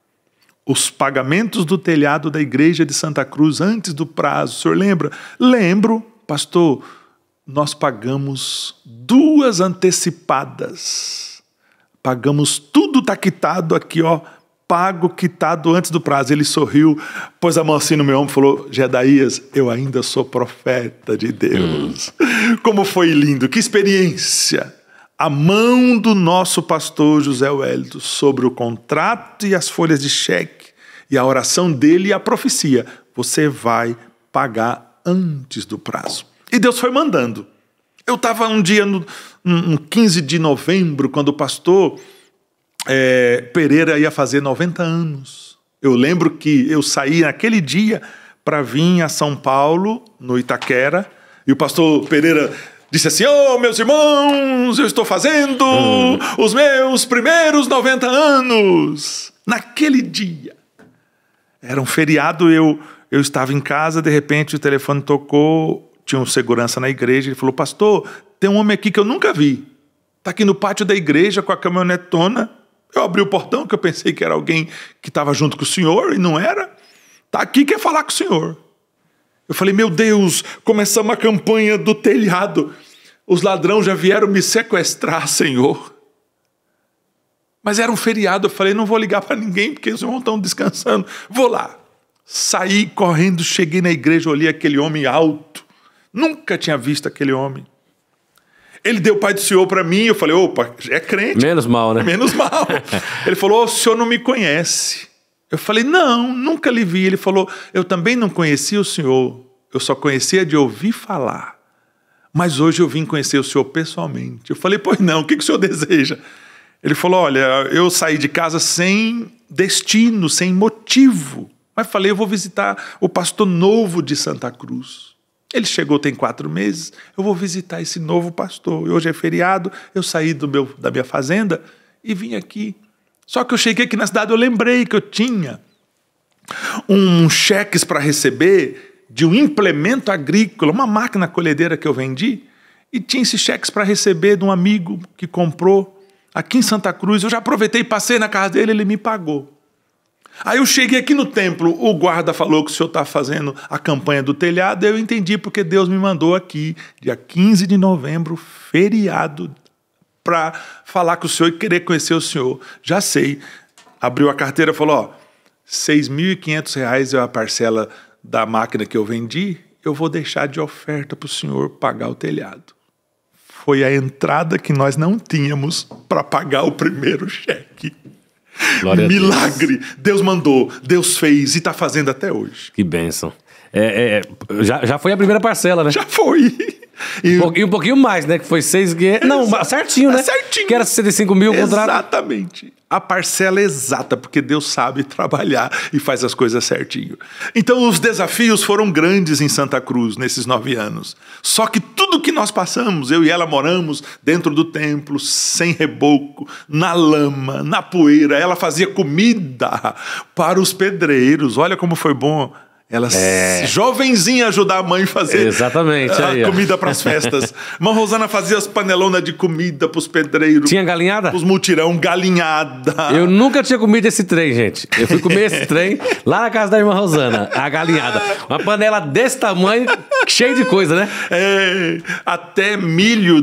os pagamentos do telhado da igreja de Santa Cruz antes do prazo. O senhor lembra? Lembro, pastor, nós pagamos 2 antecipadas. Pagamos tudo, está quitado aqui, pago, quitado antes do prazo. Ele sorriu, pôs a mão assim no meu ombro e falou, Gedaías, eu ainda sou profeta de Deus. Como foi lindo, que experiência. A mão do nosso pastor José Wellington sobre o contrato e as folhas de cheque, e a oração dele e a profecia. Você vai pagar antes do prazo. E Deus foi mandando. Eu estava um dia, no 15 de novembro, quando o pastor Pereira ia fazer 90 anos. Eu lembro que eu saí naquele dia para vir a São Paulo, no Itaquera, e o pastor Pereira disse assim, meus irmãos, eu estou fazendo os meus primeiros 90 anos. Naquele dia. Era um feriado, eu estava em casa, de repente o telefone tocou, tinha um segurança na igreja, ele falou, pastor, tem um homem aqui que eu nunca vi. Está aqui no pátio da igreja com a caminhonetona. Eu abri o portão, que eu pensei que era alguém que estava junto com o senhor, e não era. Está aqui, quer falar com o senhor. Eu falei, meu Deus, começamos a campanha do telhado. Os ladrões já vieram me sequestrar, Senhor. Mas era um feriado, eu falei, não vou ligar para ninguém, porque os irmãos estão descansando. Vou lá. Saí correndo, cheguei na igreja, olhei aquele homem alto. Nunca tinha visto aquele homem. Ele deu o Pai do Senhor para mim, eu falei, opa, é crente. Menos mal, né? Menos mal. Ele falou, o senhor não me conhece. Eu falei, não, nunca lhe vi. Ele falou, eu também não conhecia o senhor, eu só conhecia de ouvir falar. Mas hoje eu vim conhecer o senhor pessoalmente. Eu falei, pois não, o que o senhor deseja? Ele falou, olha, eu saí de casa sem destino, sem motivo. Mas falei, eu vou visitar o pastor novo de Santa Cruz. Ele chegou tem 4 meses, eu vou visitar esse novo pastor. E hoje é feriado, eu saí da minha fazenda e vim aqui. Só que eu cheguei aqui na cidade, eu lembrei que eu tinha cheques para receber de um implemento agrícola, uma máquina colhedeira que eu vendi, e tinha esses cheques para receber de um amigo que comprou aqui em Santa Cruz. Eu já aproveitei, passei na casa dele, ele me pagou. Aí eu cheguei aqui no templo, o guarda falou que o senhor está fazendo a campanha do telhado, eu entendi porque Deus me mandou aqui, dia 15 de novembro, feriado, para falar com o senhor e querer conhecer o senhor. Já sei. Abriu a carteira e falou, R$6.500 é a parcela da máquina que eu vendi, eu vou deixar de oferta para o senhor pagar o telhado. Foi a entrada que nós não tínhamos para pagar o primeiro cheque. Glória a Milagre. Deus mandou, Deus fez e está fazendo até hoje. Que bênção. Já foi a primeira parcela, né? Já foi. E um pouquinho mais, né? Que foi 6,500. Não, certinho, né? Certinho. Que era 65 mil o contrato. Exatamente. A parcela exata, porque Deus sabe trabalhar e faz as coisas certinho. Então, os desafios foram grandes em Santa Cruz nesses 9 anos. Só que tudo que nós passamos, eu e ela moramos dentro do templo, sem reboco, na lama, na poeira. Ela fazia comida para os pedreiros. Olha como foi bom. Ela, jovenzinha, ajudar a mãe a fazer Exatamente, a comida para as festas. Mãe Rosana fazia as panelonas de comida para os pedreiros. Tinha galinhada? Os mutirão, galinhada. Eu nunca tinha comido esse trem, gente. Eu fui comer esse trem lá na casa da irmã Rosana, a galinhada. Uma desse tamanho, cheia de coisa, né? Até milho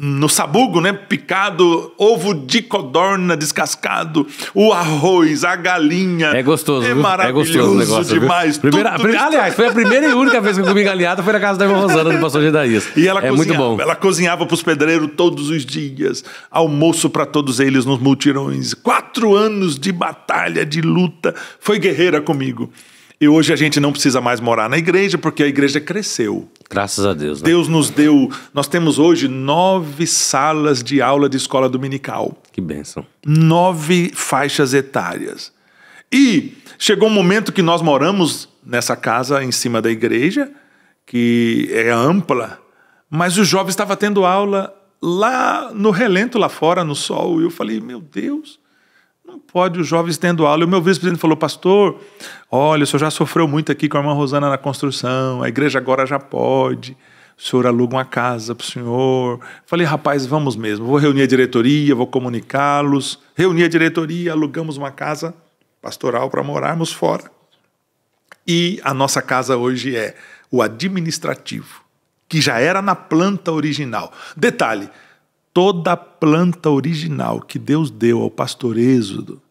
no sabugo, né? Picado, ovo de codorna descascado, o arroz, a galinha. É gostoso, é viu? maravilhoso, É gostoso o negócio, demais. Aliás, foi a primeira e única vez que eu comi galinhada, foi na casa da irmã Rosana, do pastor Gedaías. E ela muito bom. Ela cozinhava para os pedreiros todos os dias, almoço para todos eles nos multirões. 4 anos de batalha, de luta. Foi guerreira comigo. E hoje a gente não precisa mais morar na igreja, porque a igreja cresceu. Graças a Deus. Né? Deus nos deu... Nós temos hoje 9 salas de aula de escola dominical. Que bênção. 9 faixas etárias. E chegou um momento que nós moramos nessa casa em cima da igreja, que é ampla, mas os jovens estavam tendo aula lá no relento, lá fora, no sol. E eu falei, meu Deus... Não pode os jovens tendo aula. E o meu vice-presidente falou, pastor, olha, o senhor já sofreu muito aqui com a irmã Rosana na construção, a igreja agora já pode, o senhor aluga uma casa para o senhor. Falei, rapaz, vamos mesmo, vou reunir a diretoria, vou comunicá-los. Reuni a diretoria, alugamos uma casa pastoral para morarmos fora. E a nossa casa hoje é o administrativo, que já era na planta original. Detalhe, toda a planta original que Deus deu ao pastor Êxodo,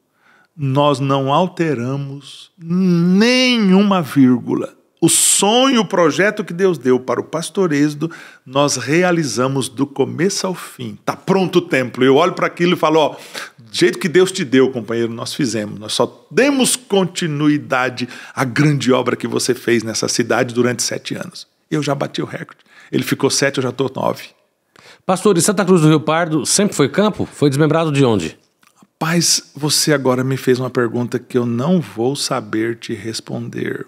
nós não alteramos nenhuma vírgula. O sonho, o projeto que Deus deu para o pastor Êxodo, nós realizamos do começo ao fim. Está pronto o templo. Eu olho para aquilo e falo, do jeito que Deus te deu, companheiro, nós fizemos. Nós só demos continuidade à grande obra que você fez nessa cidade durante 7 anos. Eu já bati o recorde. Ele ficou 7, eu já estou 9. Pastor, e Santa Cruz do Rio Pardo sempre foi campo? Foi desmembrado de onde? Rapaz, você agora me fez uma pergunta que eu não vou saber te responder.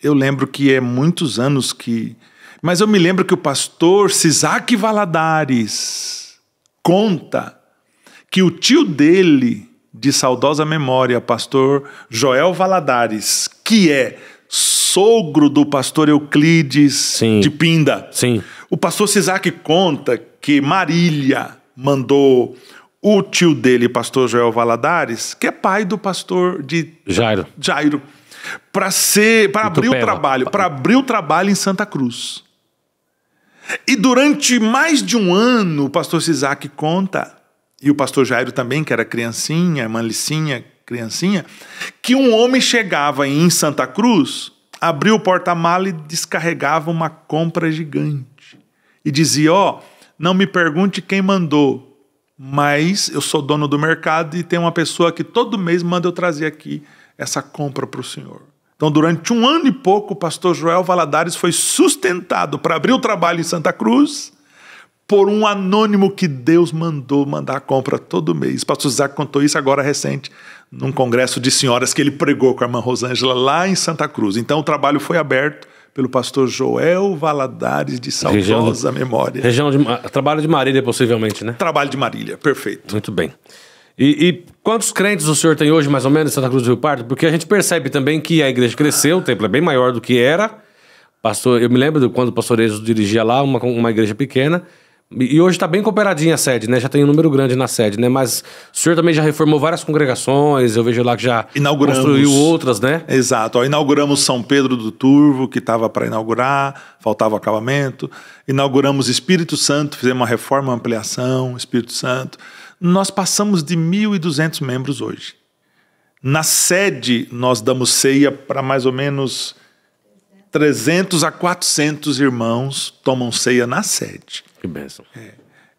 Eu lembro que é muitos anos que... Mas eu me lembro que o pastor Sisaque Valadares conta que o tio dele, de saudosa memória, pastor Joel Valadares, que é sogro do pastor Euclides de Pinda. Sim. O pastor Sisaque conta que Marília mandou o tio dele, pastor Joel Valadares, que é pai do pastor de Jairo, para abrir o trabalho em Santa Cruz. E durante mais de um ano, o pastor Sisaque conta, e o pastor Jairo também, que era criancinha, irmã Licinha, criancinha, que um homem chegava em Santa Cruz, abria o porta-mala e descarregava uma compra gigante. E dizia, não me pergunte quem mandou, mas eu sou dono do mercado e tem uma pessoa que todo mês manda eu trazer aqui essa compra para o senhor. Então, durante 1 ano e pouco, o pastor Joel Valadares foi sustentado para abrir o trabalho em Santa Cruz por um anônimo que Deus mandou mandar a compra todo mês. O pastor Isaac contou isso agora recente, num congresso de senhoras que ele pregou com a irmã Rosângela lá em Santa Cruz. Então, o trabalho foi aberto pelo pastor Joel Valadares, de saudosa memória. Trabalho de Marília, possivelmente, né? Trabalho de Marília, perfeito. Muito bem. E quantos crentes o senhor tem hoje, mais ou menos, em Santa Cruz do Rio Pardo? Porque a gente percebe também que a igreja cresceu, o templo é bem maior do que era. Eu me lembro de quando o pastor Êxodo dirigia lá, uma igreja pequena. E hoje está bem cooperadinha a sede, né? Já tem um número grande na sede, né? Mas o senhor também já reformou várias congregações, eu vejo lá que já construiu outras, né? Exato. Inauguramos São Pedro do Turvo, que estava para inaugurar, faltava acabamento. Inauguramos Espírito Santo, fizemos uma reforma, uma ampliação, Espírito Santo. Nós passamos de 1.200 membros hoje. Na sede, nós damos ceia para mais ou menos 300 a 400 irmãos tomam ceia na sede. Que bênção.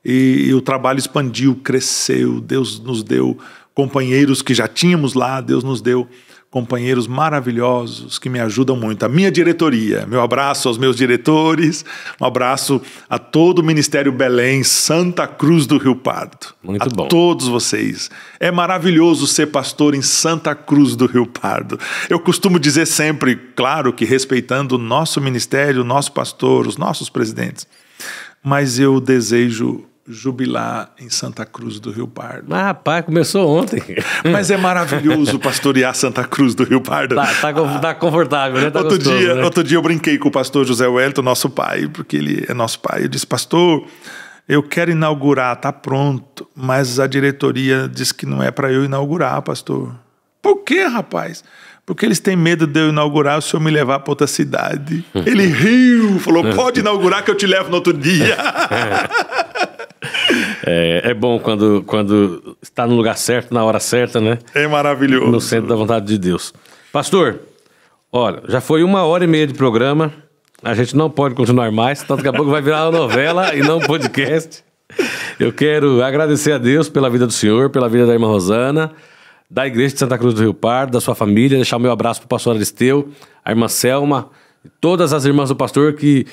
E o trabalho expandiu, cresceu, Deus nos deu companheiros que já tínhamos lá, Deus nos deu companheiros maravilhosos que me ajudam muito. A minha diretoria, meu abraço aos meus diretores, um abraço a todo o Ministério Belém, Santa Cruz do Rio Pardo. Muito bom. A todos vocês. É maravilhoso ser pastor em Santa Cruz do Rio Pardo. Eu costumo dizer sempre, claro que respeitando o nosso ministério, o nosso pastor, os nossos presidentes, mas eu desejo jubilar em Santa Cruz do Rio Pardo. Mas, rapaz, começou ontem. Mas é maravilhoso pastorear Santa Cruz do Rio Pardo. Tá confortável, né? Tá outro gostoso, dia, né? Outro dia eu brinquei com o pastor José Wellington, nosso pai, porque ele é nosso pai. Eu disse, pastor, eu quero inaugurar, tá pronto, mas a diretoria disse que não é para eu inaugurar, pastor. Por quê, rapaz? Porque eles têm medo de eu inaugurar, o senhor me levar para outra cidade. Ele riu, falou, pode inaugurar que eu te levo no outro dia. É bom quando está no lugar certo, na hora certa, né? É maravilhoso. No centro da vontade de Deus. Pastor, olha, já foi 1h30 de programa. A gente não pode continuar mais, tanto daqui a pouco vai virar uma novela e não um podcast. Eu quero agradecer a Deus pela vida do senhor, pela vida da irmã Rosana, da Igreja de Santa Cruz do Rio Pardo, da sua família, deixar o meu abraço para o pastor Aristeu, a irmã Selma, todas as irmãs do pastor que...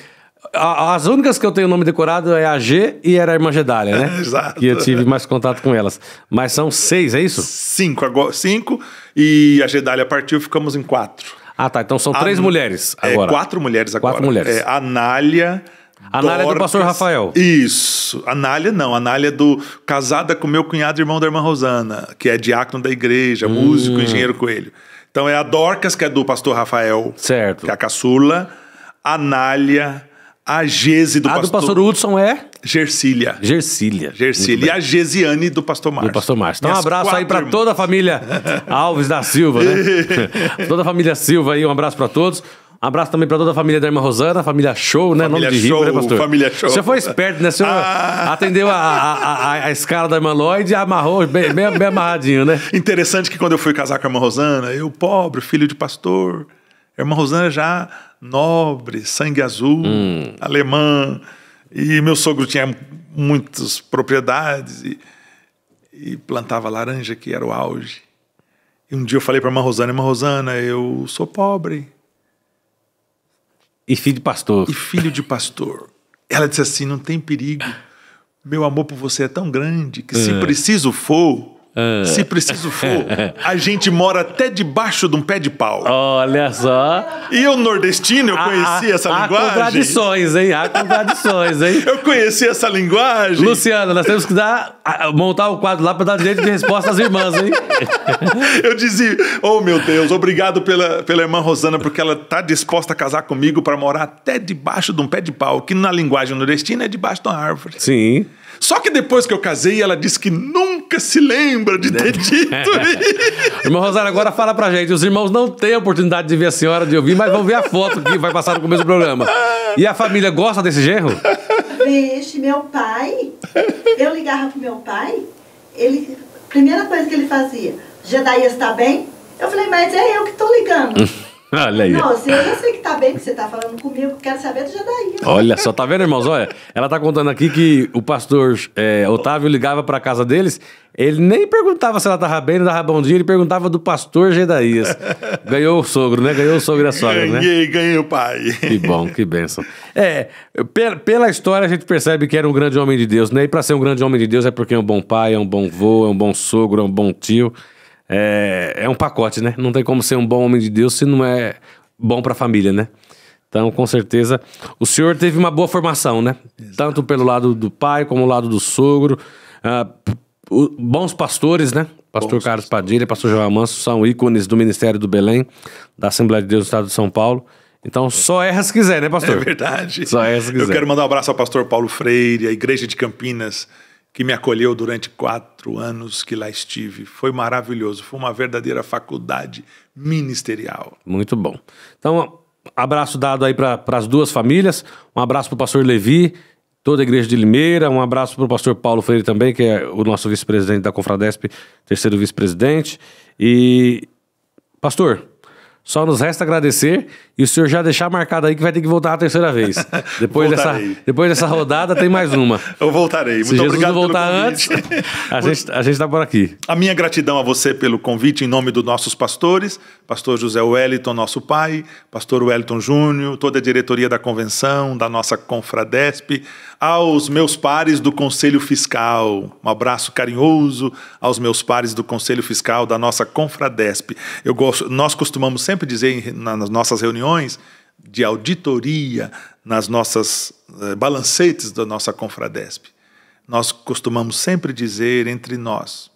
As únicas que eu tenho o nome decorado é a G e era a irmã Gedália, né? Exato. Que eu tive mais contato com elas. Mas são 6, é isso? 5 agora, 5 e a Gedália partiu, ficamos em 4. Ah, tá. Então são 3 mulheres agora. 4 mulheres agora. 4 mulheres. A Nália... A Nália é do pastor Rafael. Isso. A Nália não. A Nália é casada com meu cunhado, irmão da irmã Rosana, que é diácono da igreja, músico, engenheiro Coelho. Então é a Dorcas, que é do pastor Rafael. Certo. Que é a caçula. A Nália... A Gese do pastor... A do pastor Hudson é? Gercília. E a Gesiane do pastor Márcio. Do pastor Márcio. Então Minhas um abraço aí para irmãs. toda a família Alves da Silva, né? Toda a família Silva aí, um abraço para todos. Um abraço também para toda a família da irmã Rosana, família Show, né? Família Nome de rico, né, pastor? Família Show. Você foi esperto, né? O senhor atendeu a escala da irmã Lloyd e amarrou bem amarradinho, né? Interessante que quando eu fui casar com a irmã Rosana, eu, pobre, filho de pastor, a irmã Rosana já nobre, sangue azul, alemã, e meu sogro tinha muitas propriedades e plantava laranja, que era o auge. E um dia eu falei para a irmã Rosana, eu sou pobre. E filho de pastor. E filho de pastor. Ela disse assim, não tem perigo, meu amor por você é tão grande que se preciso for, a gente mora até debaixo de um pé de pau. Olha só. E eu, nordestino, eu conhecia essa linguagem. Há contradições, hein? Eu conheci essa linguagem. Luciano, nós temos que montar o quadro lá para dar direito de resposta às irmãs, hein? Eu dizia, oh meu Deus, obrigado pela irmã Rosana, porque ela está disposta a casar comigo para morar até debaixo de um pé de pau, que na linguagem nordestina é debaixo de uma árvore. Sim. Só que depois que eu casei, ela disse que nunca se lembra de ter dito isso. Irmã Rosana, agora fala pra gente. Os irmãos não têm a oportunidade de ver a senhora, de ouvir, mas vão ver a foto que vai passar no começo do programa. E a família gosta desse genro? Vixe, meu pai, eu ligava pro meu pai, primeira coisa que ele fazia, Gedaías tá bem? Eu falei, mas é eu que tô ligando. Olha aí. Não, eu já sei que tá bem, que você tá falando comigo, quero saber do Gedaías. Olha só, tá vendo, irmãos? Olha, ela tá contando aqui que o pastor Otávio ligava pra casa deles, ele nem perguntava se ela tava bem, não dava bom dia, ele perguntava do pastor Gedaías. Ganhou o sogro, né? Ganhou o sogro e a sogra, né? Ganhei o pai. Que bom, que bênção. Pela história a gente percebe que era um grande homem de Deus, né? E pra ser um grande homem de Deus é porque é um bom pai, é um bom vô, é um bom sogro, é um bom tio. É um pacote, né? Não tem como ser um bom homem de Deus se não é bom para a família, né? Então, com certeza, o senhor teve uma boa formação, né? Exato. Tanto pelo lado do pai como o lado do sogro. Bons pastores, né? Pastor Carlos Padilha, pastor João Manso são ícones do Ministério do Belém, da Assembleia de Deus do Estado de São Paulo. Então, só erra se quiser, né, pastor? É verdade. Só erra se quiser. Eu quero mandar um abraço ao pastor Paulo Freire, a Igreja de Campinas, que me acolheu durante 4 anos que lá estive. Foi maravilhoso, foi uma verdadeira faculdade ministerial. Muito bom. Então, abraço dado aí para as duas famílias, um abraço para o pastor Levi, toda a igreja de Limeira, um abraço para o pastor Paulo Freire também, que é o nosso vice-presidente da Confradesp, terceiro vice-presidente. E, pastor, Só nos resta agradecer e o senhor já deixar marcado aí que vai ter que voltar a terceira vez. Depois dessa rodada tem mais uma. Eu voltarei. Se Muito Jesus obrigado não voltar pelo antes, convite. a gente está por aqui. A minha gratidão a você pelo convite em nome dos nossos pastores, pastor José Wellington, nosso pai, pastor Wellington Júnior, toda a diretoria da convenção, da nossa Confradesp, aos meus pares do Conselho Fiscal, um abraço carinhoso aos meus pares do Conselho Fiscal da nossa Confradesp. Nós costumamos sempre dizer nas nossas reuniões de auditoria, nas nossas balancetes da nossa Confradesp, nós costumamos sempre dizer entre nós,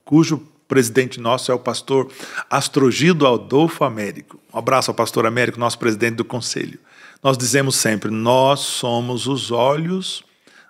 cujo presidente nosso é o pastor Astrogildo Adolfo Américo. Um abraço ao pastor Américo, nosso presidente do conselho. Nós dizemos sempre, nós somos os olhos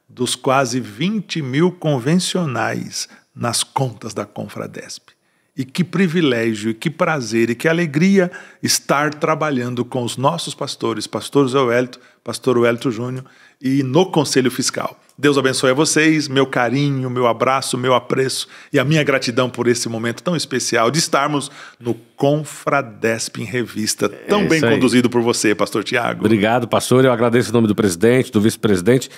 dos quase 20 mil convencionais nas contas da Confradesp. E que privilégio, e que prazer, e que alegria estar trabalhando com os nossos pastores, pastor José Wellington, pastor Wellington Júnior, e no Conselho Fiscal. Deus abençoe a vocês, meu carinho, meu abraço, meu apreço e a minha gratidão por esse momento tão especial de estarmos no Confradesp em Revista, tão bem conduzido por você, pastor Tiago. Obrigado, pastor. Eu agradeço em nome do presidente, do vice-presidente,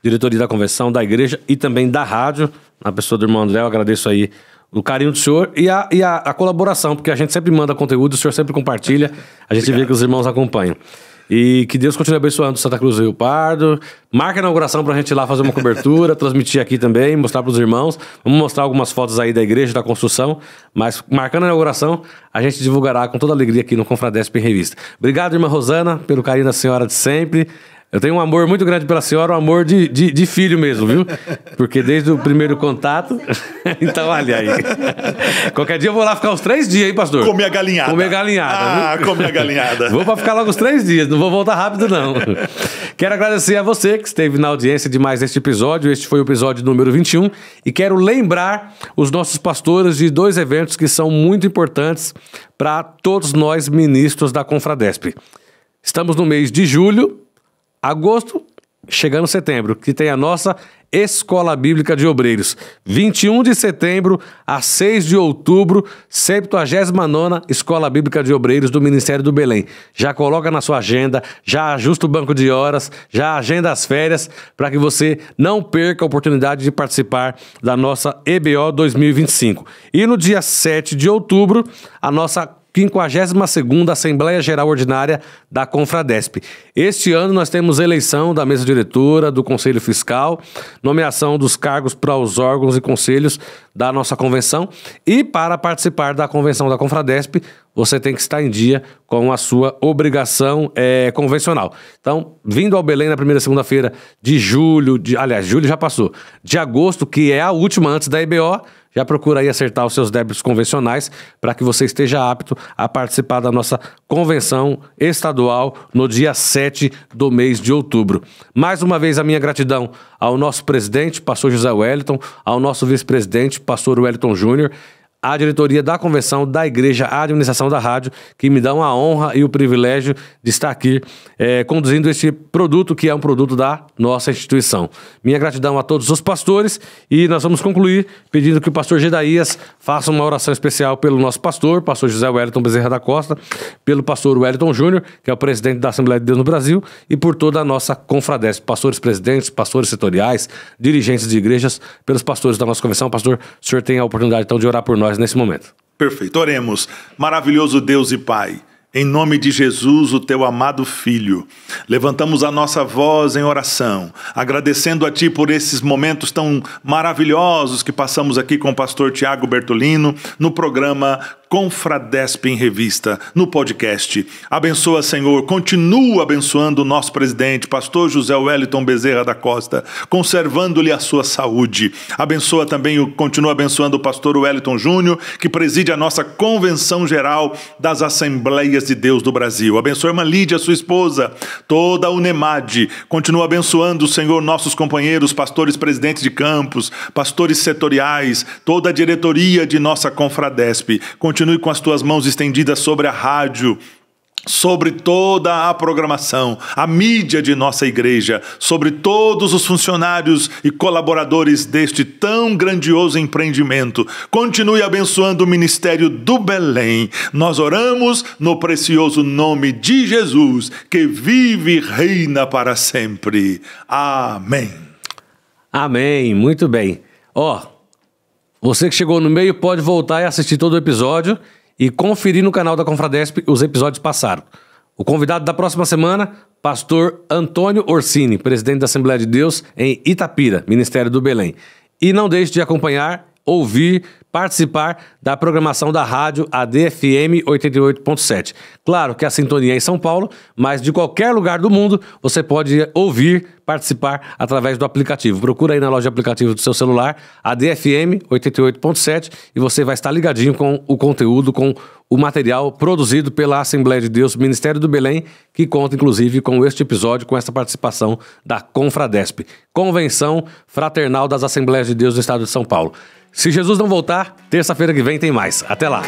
diretoria da convenção, da igreja e também da rádio, na pessoa do irmão André. Eu agradeço aí o carinho do senhor e a colaboração, porque a gente sempre manda conteúdo, o senhor sempre compartilha, a gente vê que os irmãos acompanham. E que Deus continue abençoando Santa Cruz do Rio Pardo. Marca a inauguração pra gente ir lá fazer uma cobertura, transmitir aqui também, mostrar pros irmãos. Vamos mostrar algumas fotos aí da igreja, da construção. Mas marcando a inauguração, a gente divulgará com toda alegria aqui no Confradesp em Revista. Obrigado, irmã Rosana, pelo carinho da senhora de sempre. Eu tenho um amor muito grande pela senhora, um amor de filho mesmo, viu? Porque desde o primeiro contato... Então, olha aí. Qualquer dia eu vou lá ficar uns 3 dias, hein, pastor? Comer a galinhada. Comer galinhada. Viu? Comer a galinhada. Vou pra ficar logo uns 3 dias, não vou voltar rápido, não. Quero agradecer a você que esteve na audiência de mais este episódio. Este foi o episódio número 21. E quero lembrar os nossos pastores de 2 eventos que são muito importantes para todos nós ministros da Confradesp. Estamos no mês de julho, agosto, chegando setembro, que tem a nossa Escola Bíblica de Obreiros. 21 de setembro a 6 de outubro, 79ª Escola Bíblica de Obreiros do Ministério do Belém. Já coloca na sua agenda, já ajusta o banco de horas, já agenda as férias, para que você não perca a oportunidade de participar da nossa EBO 2025. E no dia 7 de outubro, a nossa 52ª Assembleia Geral Ordinária da Confradesp. Este ano nós temos eleição da mesa diretora, do Conselho Fiscal, nomeação dos cargos para os órgãos e conselhos da nossa convenção, e para participar da convenção da Confradesp, você tem que estar em dia com a sua obrigação convencional. Então, vindo ao Belém na primeira segunda-feira de julho, julho já passou, de agosto, que é a última antes da EBO, já procura aí acertar os seus débitos convencionais para que você esteja apto a participar da nossa convenção estadual no dia 7 do mês de outubro. Mais uma vez a minha gratidão ao nosso presidente, pastor José Wellington, ao nosso vice-presidente, pastor Wellington Júnior, à diretoria da convenção, da igreja, à administração da rádio, que me dão a honra e o privilégio de estar aqui conduzindo este produto, que é um produto da nossa instituição. Minha gratidão a todos os pastores, e nós vamos concluir pedindo que o pastor Gedaías faça uma oração especial pelo nosso pastor José Wellington Bezerra da Costa, pelo pastor Wellington Júnior, que é o presidente da Assembleia de Deus no Brasil, e por toda a nossa Confradesp, pastores presidentes, pastores setoriais, dirigentes de igrejas, pelos pastores da nossa convenção. Pastor, o senhor tem a oportunidade então de orar por nós nesse momento. Perfeito, oremos. Maravilhoso Deus e Pai, em nome de Jesus, o teu amado Filho, levantamos a nossa voz em oração, agradecendo a Ti por esses momentos tão maravilhosos que passamos aqui com o pastor Tiago Bertolino, no programa Confradesp em Revista, no podcast. Abençoa, Senhor, continua abençoando o nosso presidente, pastor José Wellington Bezerra da Costa, conservando-lhe a sua saúde. Abençoa também, continua abençoando o pastor Wellington Júnior, que preside a nossa Convenção Geral das Assembleias de Deus do Brasil. Abençoa a irmã Lídia, sua esposa, toda a UNEMAD. Continua abençoando, Senhor, nossos companheiros, pastores presidentes de campos, pastores setoriais, toda a diretoria de nossa Confradesp. Continue com as tuas mãos estendidas sobre a rádio, sobre toda a programação, a mídia de nossa igreja, sobre todos os funcionários e colaboradores deste tão grandioso empreendimento. Continue abençoando o ministério do Belém. Nós oramos no precioso nome de Jesus, que vive e reina para sempre. Amém. Amém, muito bem. Você que chegou no meio pode voltar e assistir todo o episódio e conferir no canal da Confradesp os episódios passaram. O convidado da próxima semana, pastor Antônio Orsini, presidente da Assembleia de Deus em Itapira, Ministério do Belém. E não deixe de acompanhar, ouvir, participar da programação da rádio ADFM 88.7. Claro que a sintonia é em São Paulo, mas de qualquer lugar do mundo você pode ouvir, participar através do aplicativo. Procura aí na loja de aplicativos do seu celular, ADFM 88.7, e você vai estar ligadinho com o conteúdo, com o material produzido pela Assembleia de Deus, Ministério do Belém, que conta inclusive com este episódio, com essa participação da Confradesp, Convenção Fraternal das Assembleias de Deus do Estado de São Paulo. Se Jesus não voltar, terça-feira que vem tem mais. Até lá!